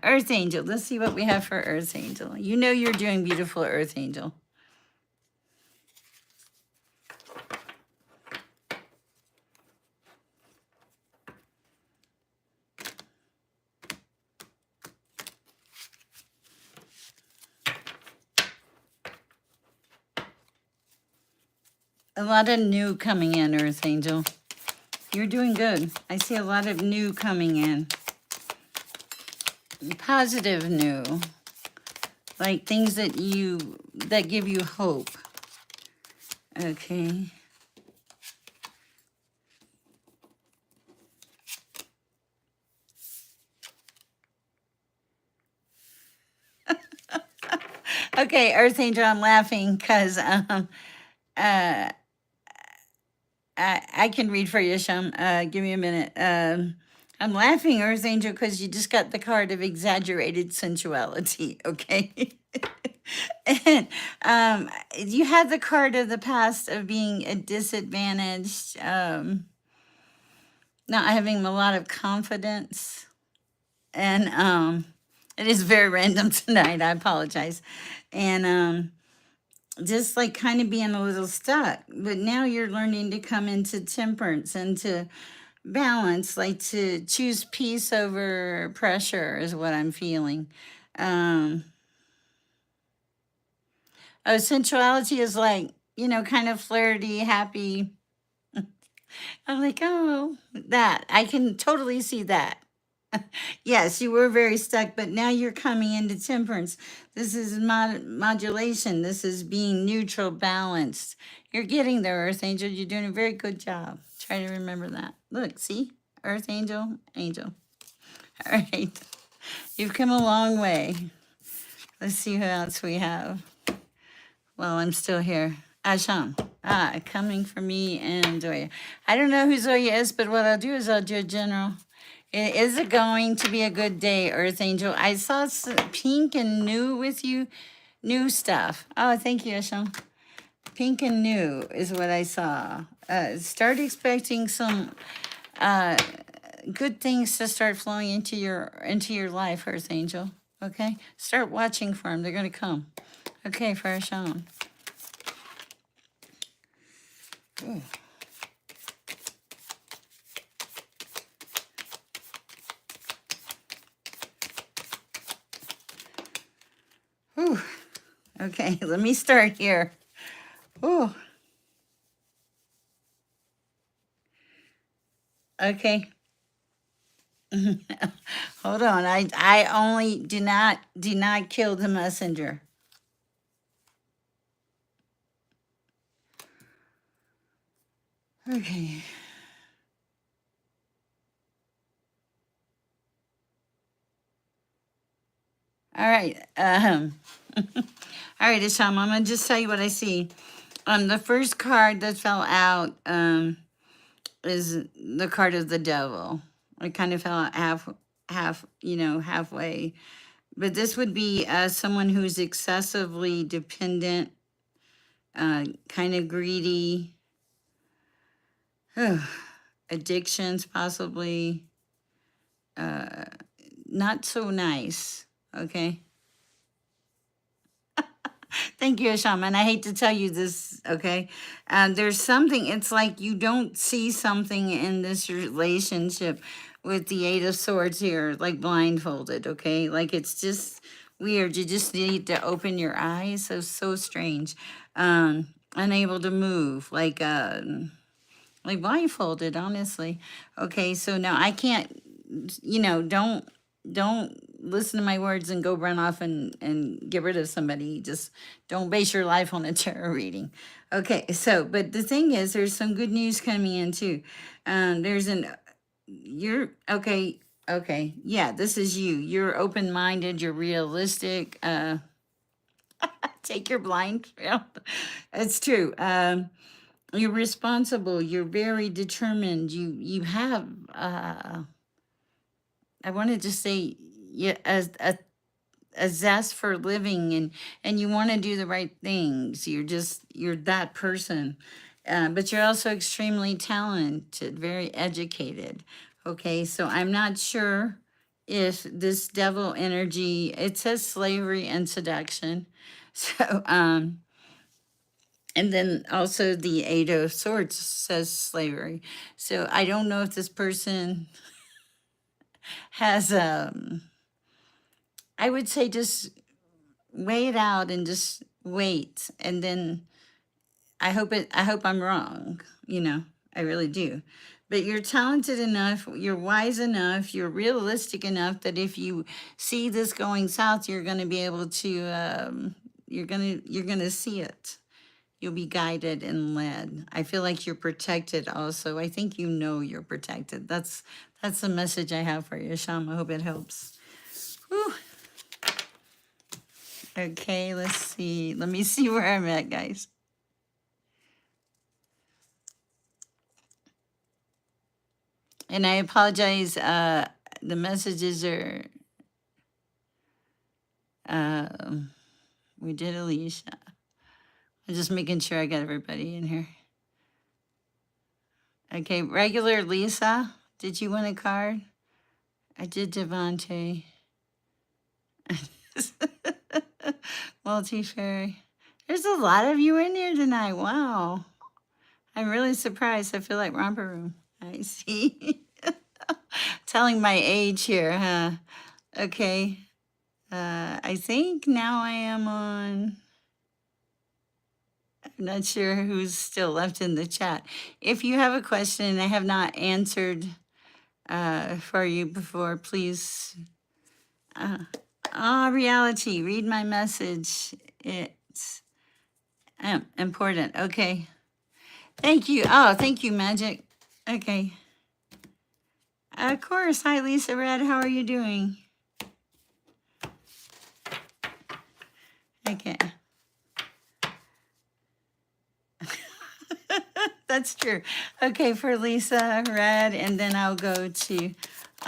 Earth Angel. Let's see what we have for Earth Angel. You know you're doing beautiful, Earth Angel. A lot of new coming in, Earth Angel. You're doing good. I see a lot of new coming in. Positive new. Like things that give you hope. Okay. Okay, Earth Angel, I'm laughing because I can read for you, Shum. Give me a minute. I'm laughing, Earth Angel, because you just got the card of exaggerated sensuality, okay? And you had the card of the past of being a disadvantaged, not having a lot of confidence. And it is very random tonight. I apologize. And just like kind of being a little stuck. But now you're learning to come into temperance and to balance, like to choose peace over pressure, is what I'm feeling. Um, oh, sensuality is like, kind of flirty, happy. I'm like, oh, that. I can totally see that. Yes, you were very stuck, but now you're coming into temperance. This is modulation. This is being neutral, balanced. You're getting there, Earth Angel. You're doing a very good job. Try to remember that. Look, see? Earth Angel, Angel. All right. You've come a long way. Let's see who else we have. Well, I'm still here. Asham. Coming for me and Zoya. I don't know who Zoya is, but what I'll do is I'll do a general. Is it going to be a good day, Earth Angel? I saw pink and new with you. New stuff. Oh, thank you, Asham. Pink and new is what I saw. Start expecting some good things to start flowing into your life, Earth Angel. Okay? Start watching for them. They're going to come. Okay, for Asham. Ooh. Whew. Okay, let me start here. Ooh. Okay. Hold on. I only do not kill the messenger. Okay. All right. All right, Isham, I'm gonna just tell you what I see. The first card that fell out is the card of the devil. It kind of fell out halfway. But this would be someone who's excessively dependent, kind of greedy, addictions possibly, not so nice. Okay. Thank you, Shaman. I hate to tell you this, okay? There's something, it's like you don't see something in this relationship with the Eight of Swords here, like blindfolded, okay? Like it's just weird. You just need to open your eyes. So strange. Unable to move, like blindfolded, honestly. Okay, so now I can't, don't listen to my words and go run off and get rid of somebody. Just don't base your life on a tarot reading. Okay, so, but the thing is, there's some good news coming in too. Okay, yeah, this is you. You're open-minded, you're realistic. Take your blind. It's true. You're responsible, you're very determined, you have I wanted to say, yeah, a zest for living, and you want to do the right things. You're that person. But you're also extremely talented, very educated. Okay, so I'm not sure if this devil energy, it says slavery and seduction. So and then also the Eight of Swords says slavery. So I don't know if this person has I would say just wait it out and just wait. And then I hope I'm wrong, I really do. But you're talented enough, you're wise enough, you're realistic enough that if you see this going south, you're going to be able to you're going to see it. You'll be guided and led. I feel like you're protected also. I think you're protected. That's the message I have for you, Sham. I hope it helps. Whew. Okay, let's see. Let me see where I'm at, guys. And I apologize. The messages are, we did Alicia. I'm just making sure I got everybody in here. Okay, regular Lisa, did you win a card? I did Devante. Multi-fairy. There's a lot of you in here tonight. Wow. I'm really surprised. I feel like romper room. I see. Telling my age here, huh? Okay. I think now I am on. I'm not sure who's still left in the chat. If you have a question and I have not answered for you before, please. Reality, read my message. It's important. Okay. Thank you. Oh, thank you, Magic. Okay. Of course. Hi, Lisa Red. How are you doing? Okay. That's true. Okay, for Lisa Red, and then I'll go to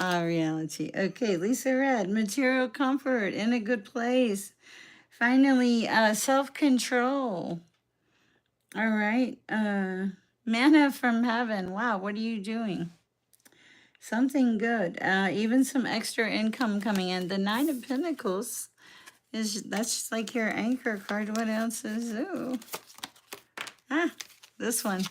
reality. Okay, Lisa Red, material comfort in a good place. Finally, self-control. All right. Manna from heaven. Wow, what are you doing? Something good. Even some extra income coming in. The Nine of Pentacles that's just like your anchor card. What else is? Ooh. This one.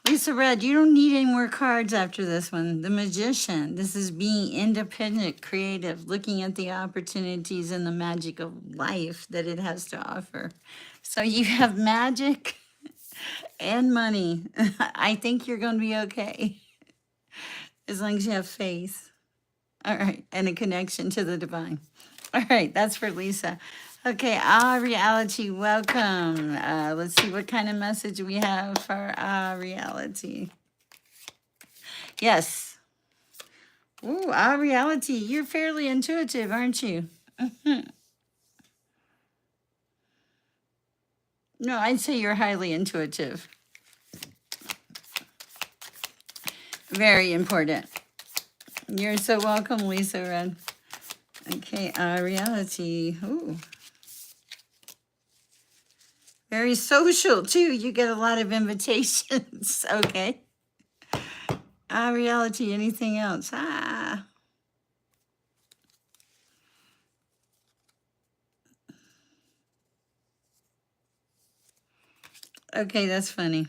Lisa Red, you don't need any more cards after this one. The Magician. This is being independent, creative, looking at the opportunities and the magic of life that it has to offer. So you have magic and money. I think you're going to be okay as long as you have faith. All right. And a connection to the divine. All right. That's for Lisa. Okay. Reality, welcome. Let's see what kind of message we have for reality. Yes. Ooh, reality. You're fairly intuitive, aren't you? No, I'd say you're highly intuitive. Very important. You're so welcome, Lisa Red. Okay, reality. Ooh. Very social, too. You get a lot of invitations. Okay. Reality, anything else? Okay, that's funny.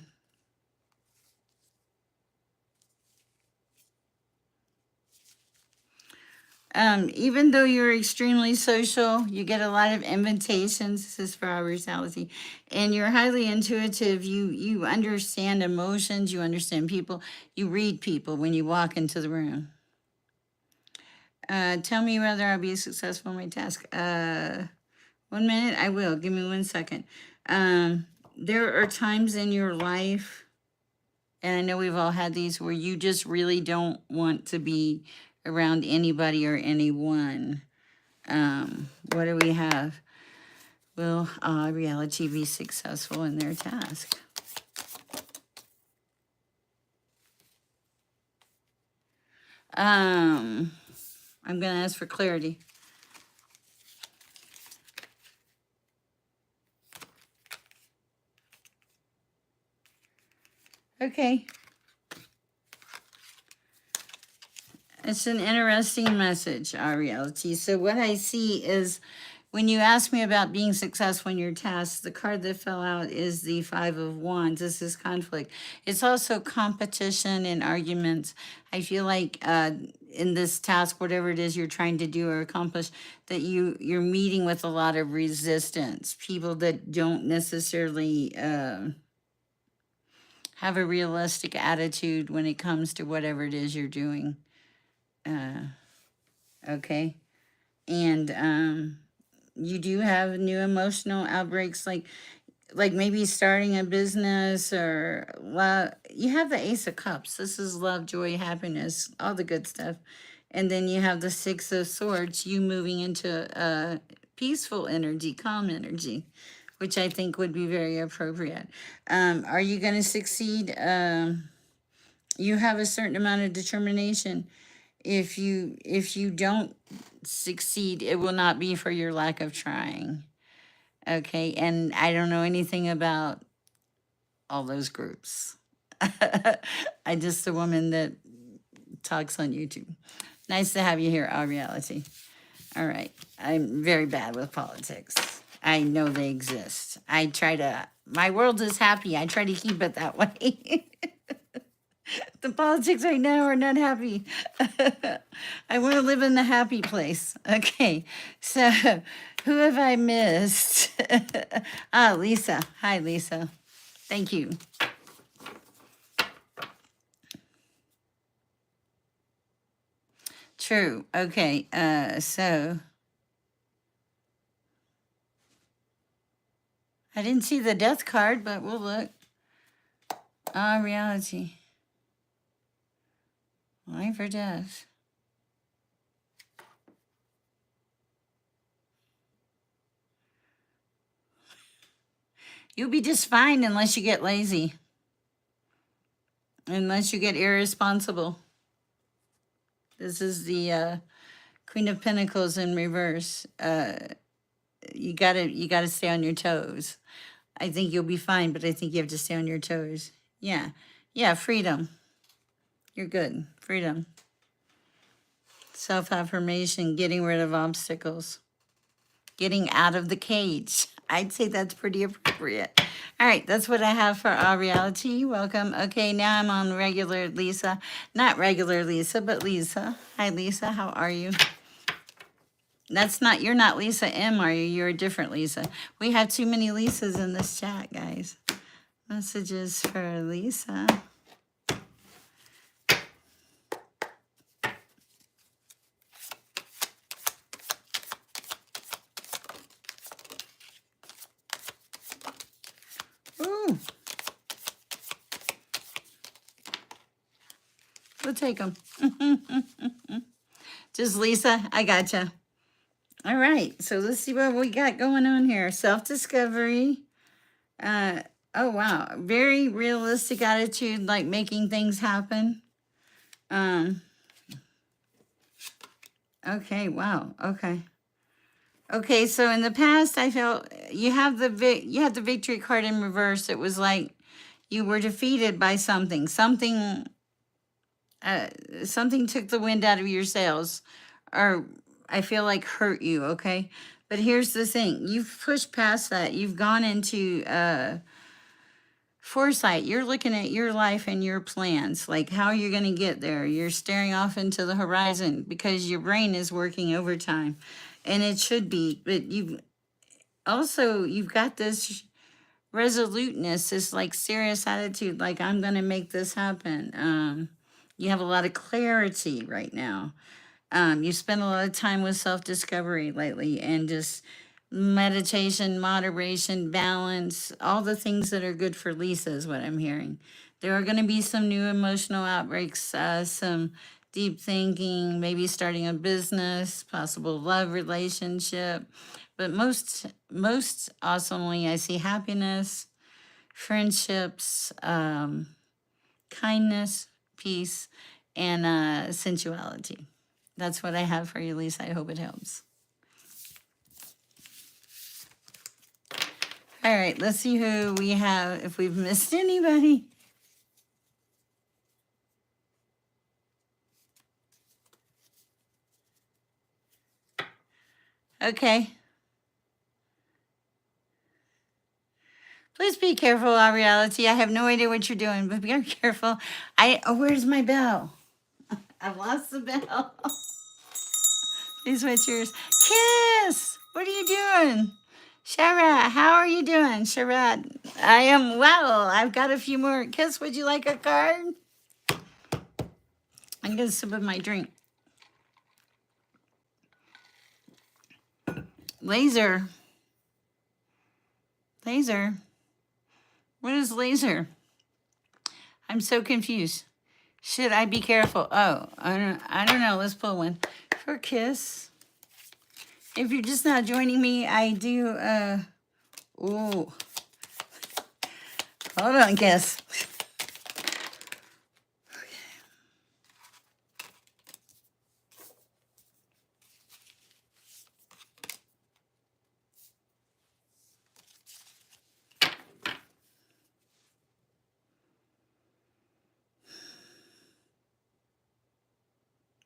Even though you're extremely social, you get a lot of invitations. This is for our reality, and you're highly intuitive. You understand emotions. You understand people. You read people when you walk into the room. Tell me whether I'll be successful in my task. 1 minute, I will. Give me 1 second. There are times in your life, and I know we've all had these, where you just really don't want to be around anybody or anyone. What do we have? Will reality be successful in their task? I'm going to ask for clarity. Okay. It's an interesting message, our reality. So what I see is, when you ask me about being successful in your tasks, the card that fell out is the Five of Wands. This is conflict. It's also competition and arguments. I feel like in this task, whatever it is you're trying to do or accomplish, that you're meeting with a lot of resistance. People that don't necessarily have a realistic attitude when it comes to whatever it is you're doing. Okay. And you do have new emotional outbreaks, like maybe starting a business or love. You have the Ace of Cups. This is love, joy, happiness, all the good stuff. And then you have the Six of Swords, you moving into peaceful energy, calm energy, which I think would be very appropriate. Are you going to succeed? You have a certain amount of determination. If you don't succeed, it will not be for your lack of trying. Okay, and I don't know anything about all those groups. I just a woman that talks on YouTube. Nice to have you here, Our Reality. All right, I'm very bad with politics. I know they exist. My world is happy. I try to keep it that way. The politics right now are not happy. I want to live in the happy place. Okay, so who have I missed? Lisa. Hi, Lisa. Thank you. True. Okay, so I didn't see the death card, but we'll look. Reality. Life or death. You'll be just fine unless you get lazy. Unless you get irresponsible. This is the Queen of Pentacles in reverse. You gotta stay on your toes. I think you'll be fine, but I think you have to stay on your toes. Yeah. Yeah, freedom. You're good. Freedom. Self-affirmation, getting rid of obstacles. Getting out of the cage. I'd say that's pretty appropriate. All right, that's what I have for our reality. Welcome. Okay, now I'm on regular Lisa. Not regular Lisa, but Lisa. Hi, Lisa. How are you? You're not Lisa M, are you? You're a different Lisa. We have too many Lisas in this chat, guys. Messages for Lisa. Ooh. We'll take them. Just Lisa, I gotcha. All right, so let's see what we got going on here. Self-discovery. Oh, wow. Very realistic attitude, like making things happen. Okay, wow. Okay. Okay, so in the past, I felt you have the victory card in reverse. It was like you were defeated by something. Something took the wind out of your sails, or I feel like hurt you. Okay, but here's the thing: you've pushed past that. You've gone into foresight. You're looking at your life and your plans, like how you're going to get there. You're staring off into the horizon because your brain is working overtime, and it should be. But you've got this resoluteness, this like serious attitude, like I'm going to make this happen. You have a lot of clarity right now. You spend a lot of time with self-discovery lately, and just meditation, moderation, balance, all the things that are good for Lisa is what I'm hearing. There are going to be some new emotional outbreaks, some deep thinking, maybe starting a business, possible love relationship. But most awesomely, I see happiness, friendships, kindness, peace, and sensuality. That's what I have for you, Lisa. I hope it helps. All right, let's see who we have, if we've missed anybody. Okay. Please be careful, our reality. I have no idea what you're doing, but be careful. Where's my bell? I've lost the bell. These what's yours. Kiss! What are you doing? Sherad, how are you doing? Sherad, I am well. I've got a few more. Kiss, would you like a card? I'm going to sip of my drink. Laser. Laser. What is laser? I'm so confused. Should I be careful? Oh, I don't know. Let's pull one. For Kiss. If you're just now joining me, I do, ooh. Hold on, Kiss.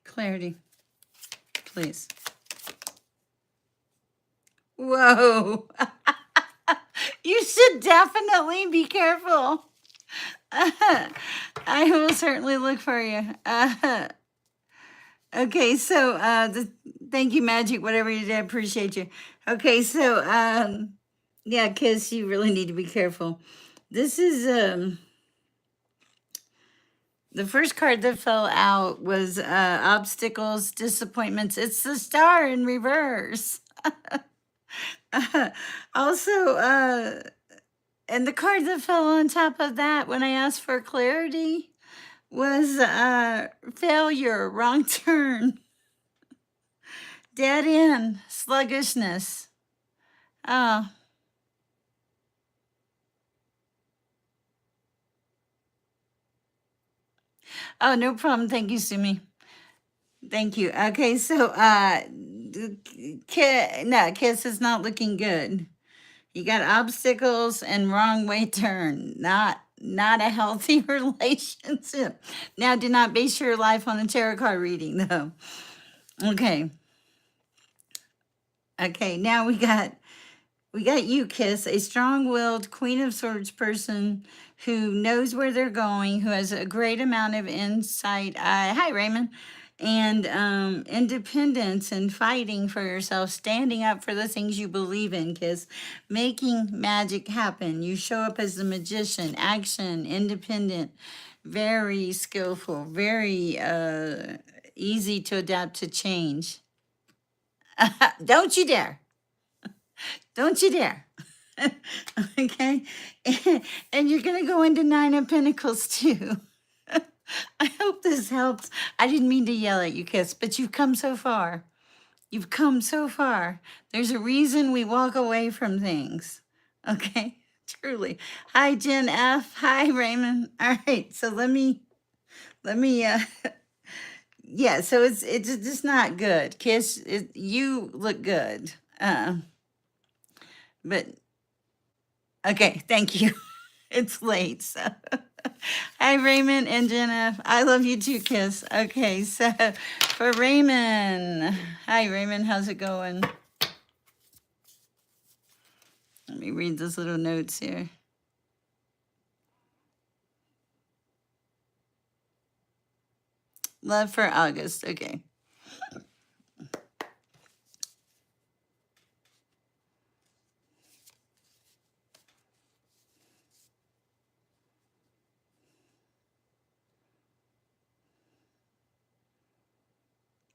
Clarity, please. Whoa. You should definitely be careful. I will certainly look for you. Okay, so thank you, Magic. Whatever you did, I appreciate you. Okay, so yeah, Kiss, you really need to be careful. This is the first card that fell out was obstacles, disappointments. It's the Star in reverse. Also, and the card that fell on top of that when I asked for clarity was failure, wrong turn, dead end, sluggishness. Oh, oh, no problem. Thank you, Sumi. Thank you. Okay, so Kiss is not looking good. You got obstacles and wrong way turn. Not a healthy relationship. Now, do not base your life on a tarot card reading, though. Okay. Okay. Now we got you, Kiss, a strong-willed Queen of Swords person who knows where they're going, who has a great amount of insight. Hi, Raymond. And independence and fighting for yourself, standing up for the things you believe in, Kiss, making magic happen. You show up as the magician, action, independent, very skillful, very easy to adapt to change. Don't you dare. Don't you dare. Okay. And you're going to go into Nine of Pentacles too. I hope this helps. I didn't mean to yell at you, Kiss, but you've come so far. You've come so far. There's a reason we walk away from things. Okay. Truly. Hi, Jen F. Hi, Raymond. All right. So let me, yeah, so it's just not good. Kiss, you look good. But okay, thank you. It's late, so. Hi, Raymond and Jenna. I love you too, Kiss. Okay, so for Raymond. Hi, Raymond. How's it going? Let me read those little notes here. Love for August. Okay.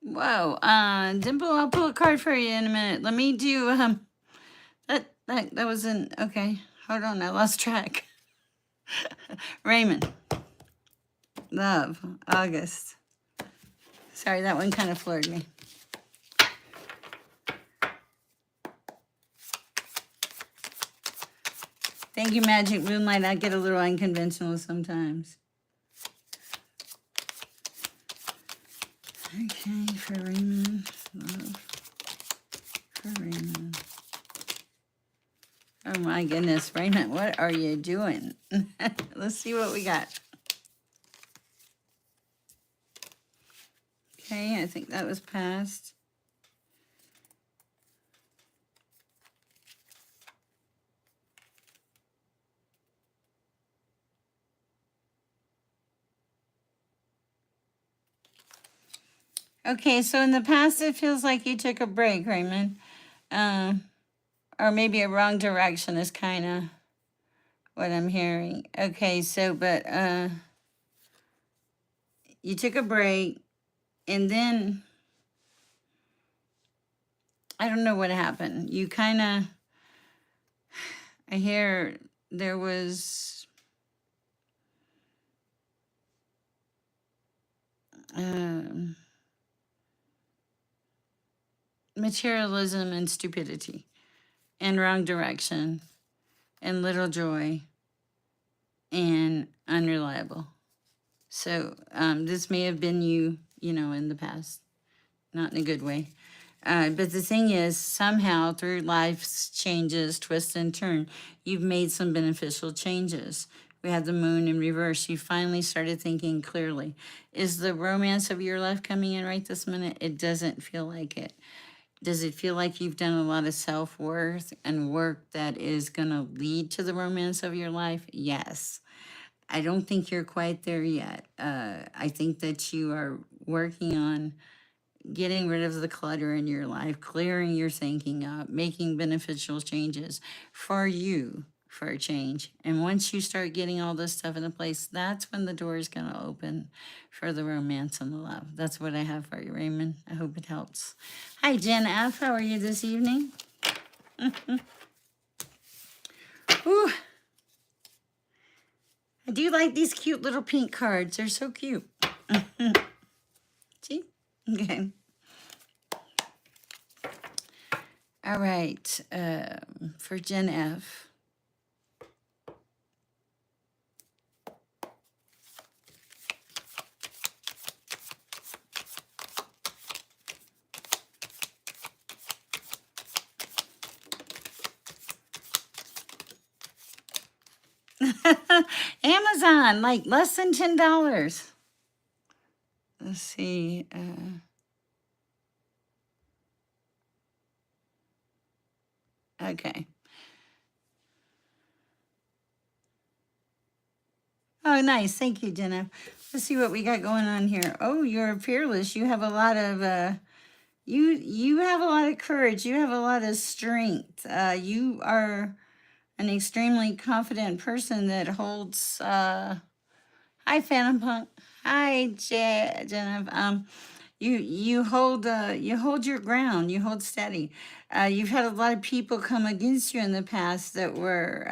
Whoa. Dimple, I'll pull a card for you in a minute. Let me do that wasn't okay. Hold on, I lost track. Raymond. Love. August. Sorry, that one kind of floored me. Thank you, Magic Moonlight. I get a little unconventional sometimes. Okay, for Raymond. Love for Raymond. Oh my goodness, Raymond, what are you doing? Let's see what we got. Okay, I think that was passed. Okay, so in the past, it feels like you took a break, Raymond. Or maybe a wrong direction is kind of what I'm hearing. Okay, so, but you took a break, and then I don't know what happened. You kind of, I hear there was materialism and stupidity and wrong direction and little joy and unreliable. So this may have been you, in the past, not in a good way. But the thing is, somehow through life's changes, twists and turn, you've made some beneficial changes. We had the moon in reverse. You finally started thinking clearly. Is the romance of your life coming in right this minute? It doesn't feel like it. Does it feel like you've done a lot of self-worth and work that is going to lead to the romance of your life? Yes. I don't think you're quite there yet. I think that you are working on getting rid of the clutter in your life, clearing your thinking up, making beneficial changes for you for a change. And once you start getting all this stuff into place, that's when the door is going to open for the romance and the love. That's what I have for you, Raymond. I hope it helps. Hi, Jen F. How are you this evening? Ooh, I do like these cute little pink cards. They're so cute. See? Okay. All right. For Jen F. Amazon, like less than $10. Let's see. Okay. Oh, nice. Thank you, Jenna. Let's see what we got going on here. Oh, you're fearless. You have a lot of you have a lot of courage. You have a lot of strength. You are an extremely confident person that holds hi Phantom Punk. Hi Jenna. You hold your ground. You hold steady. You've had a lot of people come against you in the past that were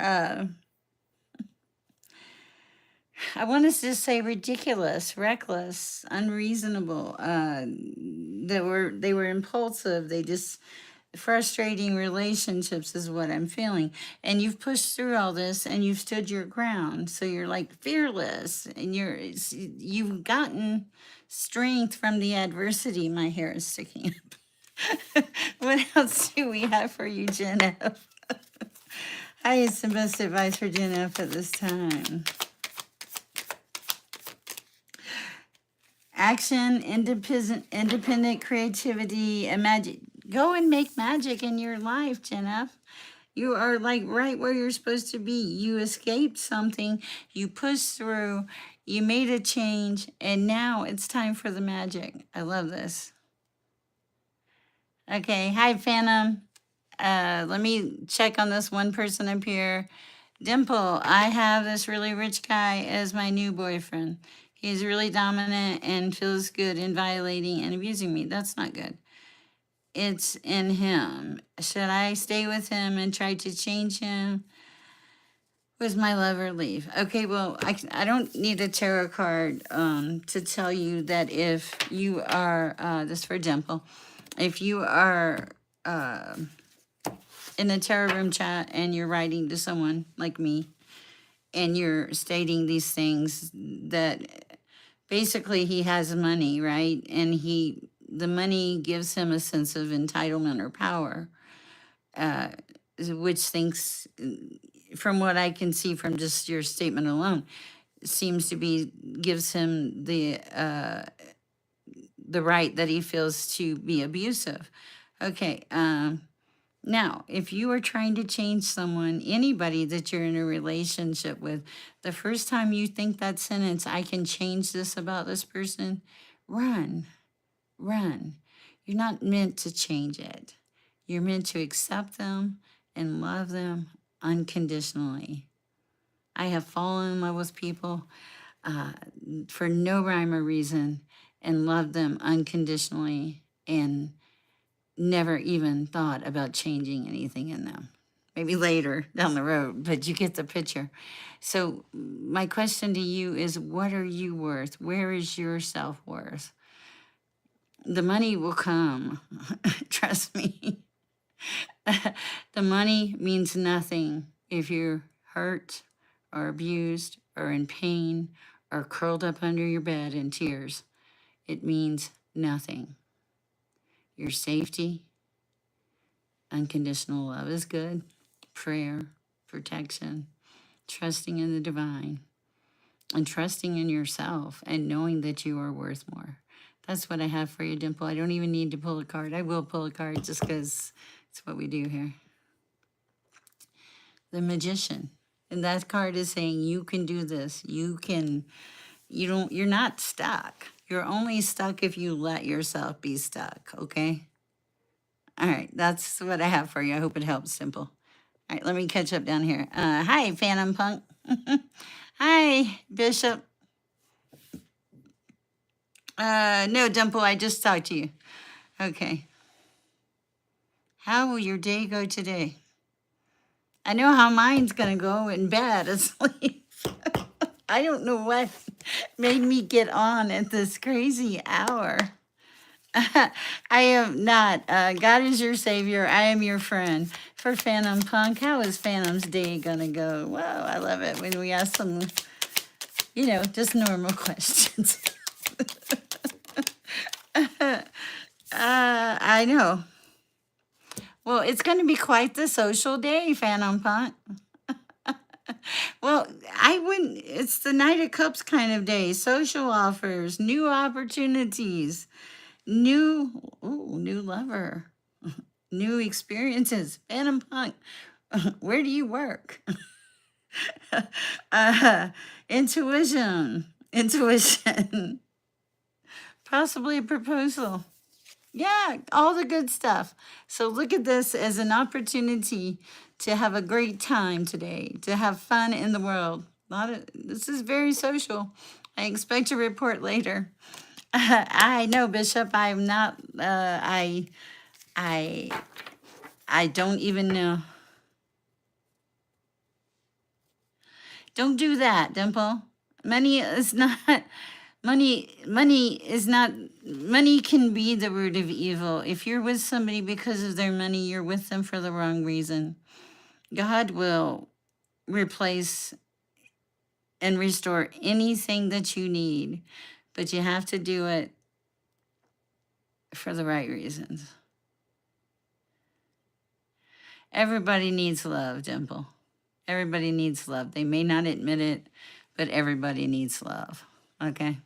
I want to just say ridiculous, reckless, unreasonable. They were impulsive. They just frustrating relationships is what I'm feeling. And you've pushed through all this and you've stood your ground. So you're like fearless and you've gotten strength from the adversity. My hair is sticking up. What else do we have for you, Jen F? Hi, it's the best advice for Jen F at this time. Action, independent creativity, and magic. Go and make magic in your life, Jenna. You are like right where you're supposed to be. You escaped something, you pushed through, you made a change, and now it's time for the magic. I love this. Okay, hi, Phantom. Let me check on this one person up here. Dimple, I have this really rich guy as my new boyfriend. He's really dominant and feels good in violating and abusing me. That's not good. It's in him. Should I stay with him and try to change him? Was my love or leave? Okay, well, I don't need a tarot card to tell you that if you are, this for Dimple, if you are in a tarot room chat and you're writing to someone like me, and you're stating these things that basically he has money, right? And the money gives him a sense of entitlement or power, which thinks, from what I can see from just your statement alone, seems to be gives him the right that he feels to be abusive. Okay, now, if you are trying to change someone, anybody that you're in a relationship with, the first time you think that sentence, I can change this about this person, run, run. You're not meant to change it. You're meant to accept them and love them unconditionally. I have fallen in love with people for no rhyme or reason and loved them unconditionally and never even thought about changing anything in them. Maybe later down the road, but you get the picture. So my question to you is, what are you worth? Where is your self-worth? The money will come. Trust me. The money means nothing if you're hurt or abused or in pain or curled up under your bed in tears. It means nothing. Your safety, unconditional love is good. Prayer, protection, trusting in the divine, and trusting in yourself and knowing that you are worth more. That's what I have for you, Dimple. I don't even need to pull a card. I will pull a card just because it's what we do here. The Magician. And that card is saying you can do this. You're not stuck. You're only stuck if you let yourself be stuck, okay? All right, that's what I have for you. I hope it helps, Simple. All right, let me catch up down here. Hi, Phantom Punk. Hi, Bishop. No, Dimple, I just talked to you. Okay. How will your day go today? I know how mine's going to go in bed asleep. I don't know what made me get on at this crazy hour. I am not. God is your savior. I am your friend. For Phantom Punk, how is Phantom's day going to go? Wow, I love it when we ask some, just normal questions. I know. Well, it's going to be quite the social day, Phantom Punk. Well, it's the Knight of Cups kind of day. Social offers, new opportunities, new lover, new experiences. Phantom Punk, where do you work? Intuition, possibly a proposal. Yeah, all the good stuff. So look at this as an opportunity to have a great time today, to have fun in the world. This is very social. I expect a report later. I know, Bishop. I'm not. I don't even know. Don't do that, Dimple. Money is not. Money is not. Money can be the root of evil. If you're with somebody because of their money, you're with them for the wrong reason. God will replace and restore anything that you need, but you have to do it for the right reasons. Everybody needs love, Dimple. Everybody needs love. They may not admit it, but everybody needs love, okay?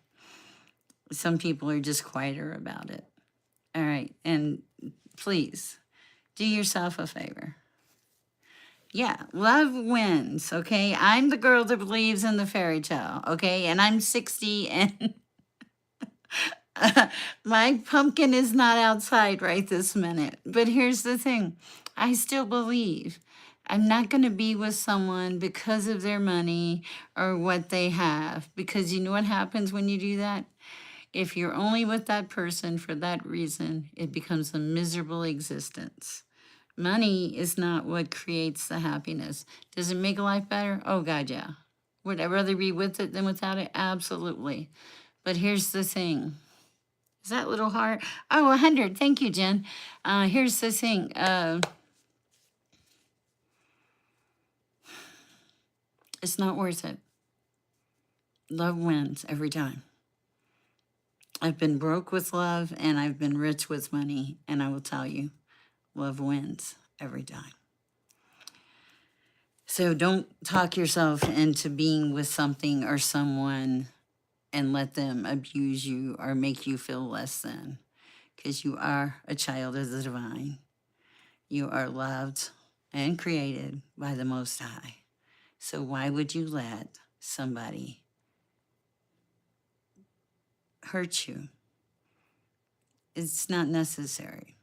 Some people are just quieter about it. All right, and please, do yourself a favor. Yeah, love wins, okay? I'm the girl that believes in the fairy tale, okay? And I'm 60 and my pumpkin is not outside right this minute. But here's the thing. I still believe. I'm not going to be with someone because of their money or what they have. Because you know what happens when you do that? If you're only with that person for that reason, it becomes a miserable existence. Money is not what creates the happiness. Does it make life better? Oh, God, yeah. Would I rather be with it than without it? Absolutely. But here's the thing. Is that little heart? Oh, 100. Thank you, Jen. Here's the thing. It's not worth it. Love wins every time. I've been broke with love, and I've been rich with money. And I will tell you, love wins every time. So don't talk yourself into being with something or someone and let them abuse you or make you feel less than, because you are a child of the divine. You are loved and created by the Most High. So why would you let somebody hurt you? It's not necessary.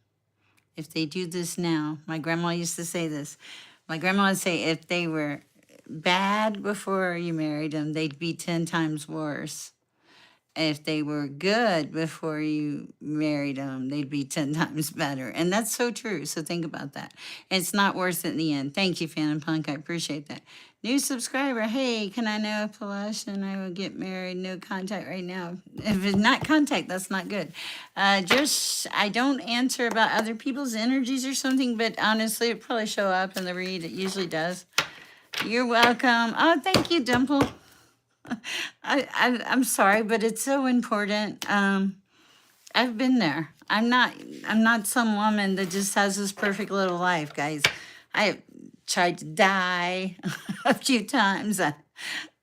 If they do this now, my grandma used to say this. My grandma would say if they were bad before you married them, they'd be 10 times worse. If they were good before you married them, they'd be 10 times better. And that's so true. So think about that. It's not worth it in the end. Thank you, Phantom Punk. I appreciate that. New subscriber. Hey, can I know a Palash and I will get married? No contact right now. If it's not contact, that's not good. I don't answer about other people's energies or something, but honestly, it probably show up in the read. It usually does. You're welcome. Oh, thank you, Dimple. I'm sorry, but it's so important. I've been there. I'm not some woman that just has this perfect little life, guys. I have tried to die a few times.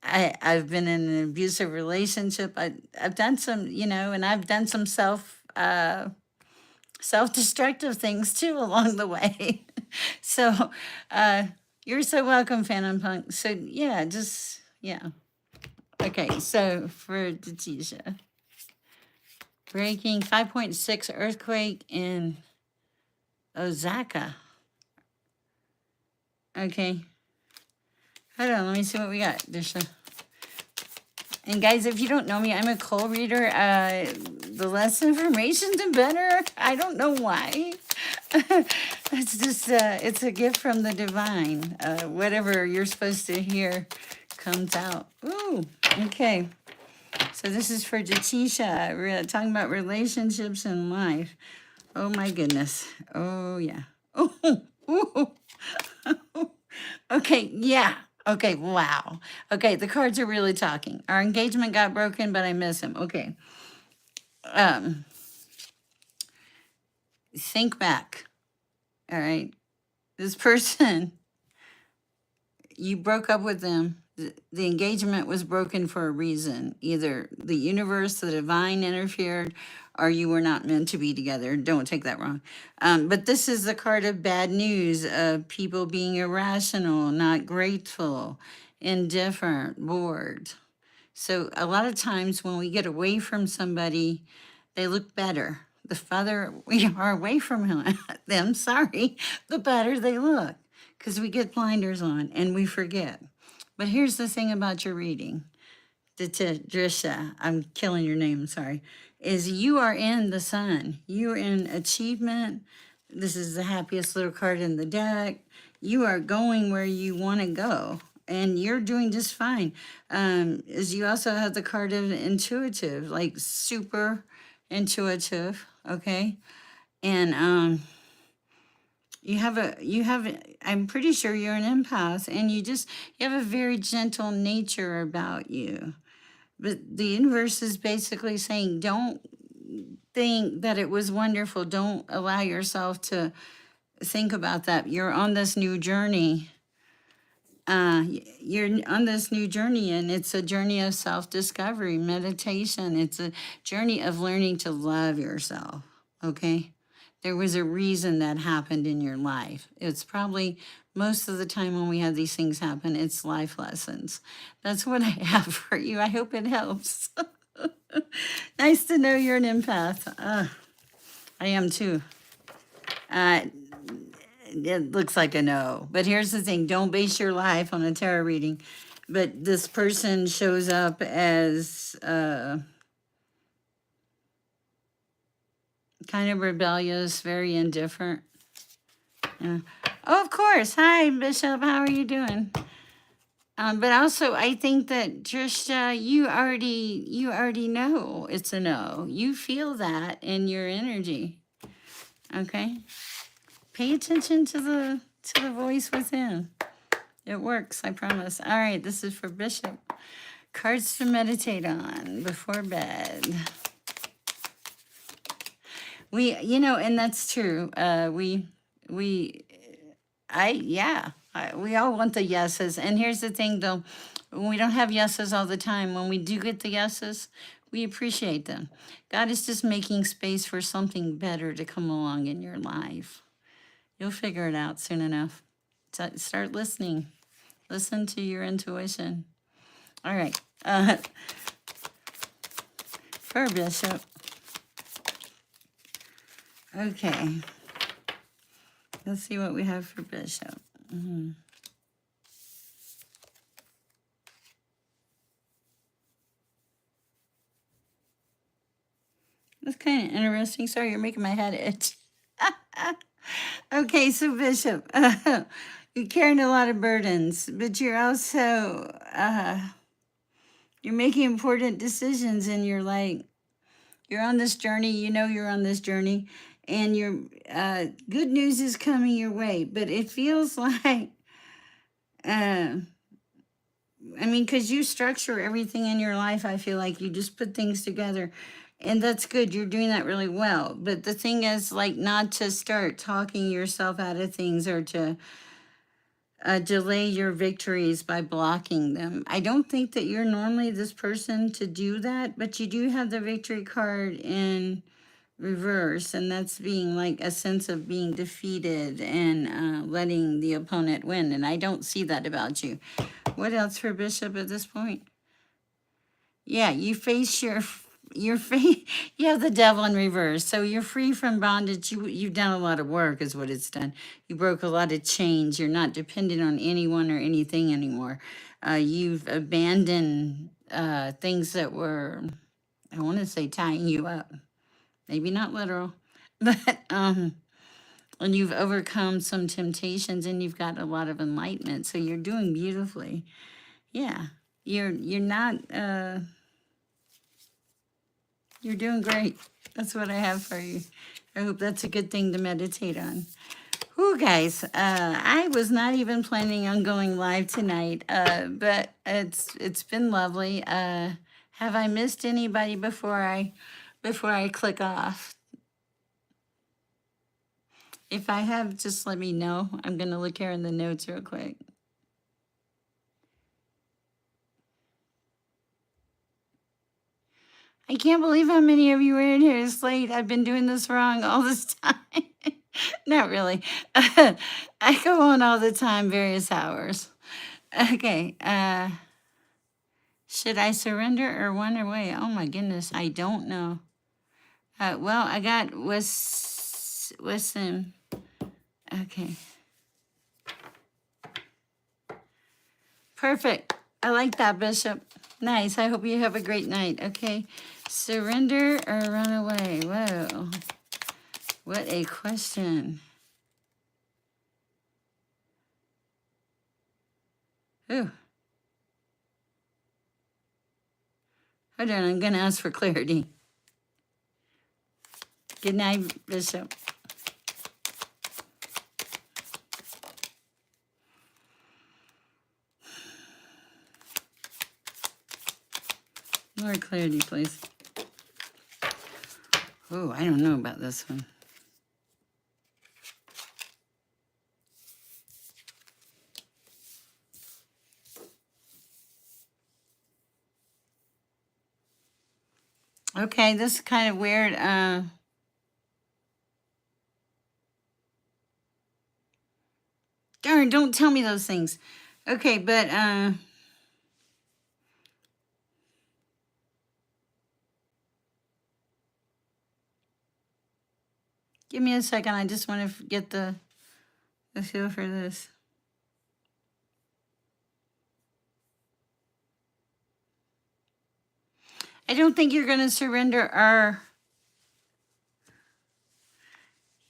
I've been in an abusive relationship. I've done some, and I've done some self-destructive things too along the way. So, uh, you're so welcome, Phantom Punk. So yeah, just yeah. Okay, so for Datisha, breaking 5.6 earthquake in Osaka. Okay, hold on, let me see what we got, Disha. And guys, if you don't know me, I'm a coal reader. The less information, the better. I don't know why. It's just, it's a gift from the divine. Whatever you're supposed to hear comes out. Ooh, okay. So this is for Jatisha. We're talking about relationships in life. Oh my goodness. Oh yeah. Oh, okay, yeah. Okay, wow. Okay, the cards are really talking. Our engagement got broken, but I miss him. Okay. Um, think back. All right. This person, you broke up with them. The engagement was broken for a reason. Either the universe, the divine interfered, or you were not meant to be together. Don't take that wrong. But this is the card of bad news, of people being irrational, not grateful, indifferent, bored. So a lot of times when we get away from somebody, they look better. The farther we are away from them, sorry, the better they look, because we get blinders on and we forget. But here's the thing about your reading, Drisha, I'm killing your name, sorry, is you are in the sun. You are in achievement. This is the happiest little card in the deck. You are going where you want to go, and you're doing just fine. Is you also have the card of intuitive, like super intuitive, okay? And I'm pretty sure you're an empath, and you have a very gentle nature about you. But the universe is basically saying, don't think that it was wonderful. Don't allow yourself to think about that. You're on this new journey. You're on this new journey, and it's a journey of self-discovery, meditation. It's a journey of learning to love yourself, okay? There was a reason that happened in your life. It's probably most of the time when we have these things happen, it's life lessons. That's what I have for you. I hope it helps. Nice to know you're an empath. I am too. Uh, it looks like a no. But here's the thing, don't base your life on a tarot reading. But this person shows up as kind of rebellious, very indifferent. Oh, of course. Hi, Bishop. How are you doing? But also, I think that just you already know it's a no. You feel that in your energy. Okay. Pay attention to the voice within. It works, I promise. All right, this is for Bishop. Cards to meditate on before bed. And that's true. We all want the yeses. And here's the thing, though. We don't have yeses all the time. When we do get the yeses, we appreciate them. God is just making space for something better to come along in your life. You'll figure it out soon enough. Start listening. Listen to your intuition. All right. For Bishop. Okay. Let's see what we have for Bishop. Mm-hmm. That's kind of interesting. Sorry, you're making my head itch. Okay, so Bishop, you're carrying a lot of burdens, but you're also, you're making important decisions, and you're on this journey, you're on this journey, and your good news is coming your way, but it feels like, because you structure everything in your life, I feel like you just put things together. And that's good. You're doing that really well. But the thing is, not to start talking yourself out of things, or to delay your victories by blocking them. I don't think that you're normally this person to do that, but you do have the victory card in reverse, and that's being like a sense of being defeated and letting the opponent win. And I don't see that about you. What else for Bishop at this point? Yeah, you face your free. You have the devil in reverse, so you're free from bondage. You've done a lot of work, is what it's done. You broke a lot of chains. You're not dependent on anyone or anything anymore. You've abandoned things that were, I want to say, tying you up. Maybe not literal, but and you've overcome some temptations, and you've got a lot of enlightenment. So you're doing beautifully. Yeah, you're not. You're doing great. That's what I have for you. I hope that's a good thing to meditate on. Whoo, guys, I was not even planning on going live tonight, but it's been lovely. Have I missed anybody before I click off? If I have, just let me know. I'm gonna look here in the notes real quick. I can't believe how many of you are in here. It's late. I've been doing this wrong all this time. Not really. I go on all the time, various hours. Okay. Should I surrender or run away? Oh my goodness, I don't know. Well, I got Wisdom. Okay. Perfect. I like that, Bishop. Nice. I hope you have a great night. Okay. Surrender or run away? Whoa. What a question. Ooh. Hold on. I'm going to ask for clarity. Good night, Bishop. More clarity, please. Oh, I don't know about this one. Okay, this is kind of weird. Darn, don't tell me those things. Okay, but give me a second. I just want to get the feel for this. I don't think you're going to surrender or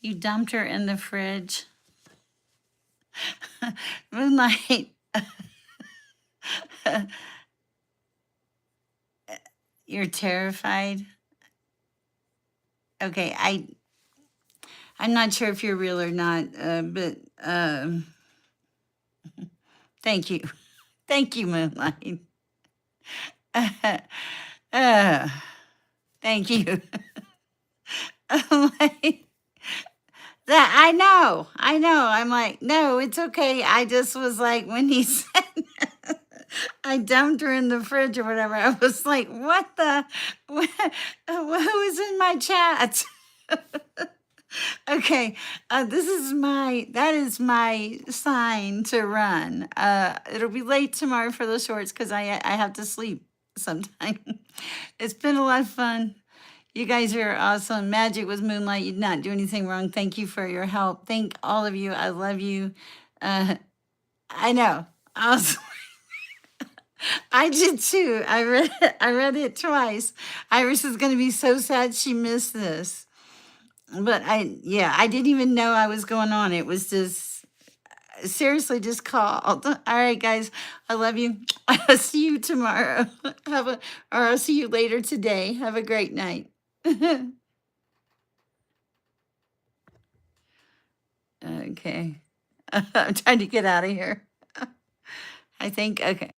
you dumped her in the fridge. Moonlight. You're terrified. Okay, I'm not sure if you're real or not, but thank you. Thank you, Moonlight. Thank you. Like, that I know. I'm like, no, it's okay. I just was like, when he said I dumped her in the fridge or whatever, I was like, what the? Who is in my chat? Okay, that is my sign to run. It'll be late tomorrow for the shorts because I have to sleep sometime. It's been a lot of fun. You guys are awesome. Magic with Moonlight. You did not do anything wrong. Thank you for your help. Thank all of you. I love you. I know. I did too. I read it twice. Iris is going to be so sad she missed this. But I didn't even know I was going on. It was just seriously just called. All right, guys. I love you. I'll see you tomorrow. Or I'll see you later today. Have a great night. Okay. I'm trying to get out of here. I think, okay.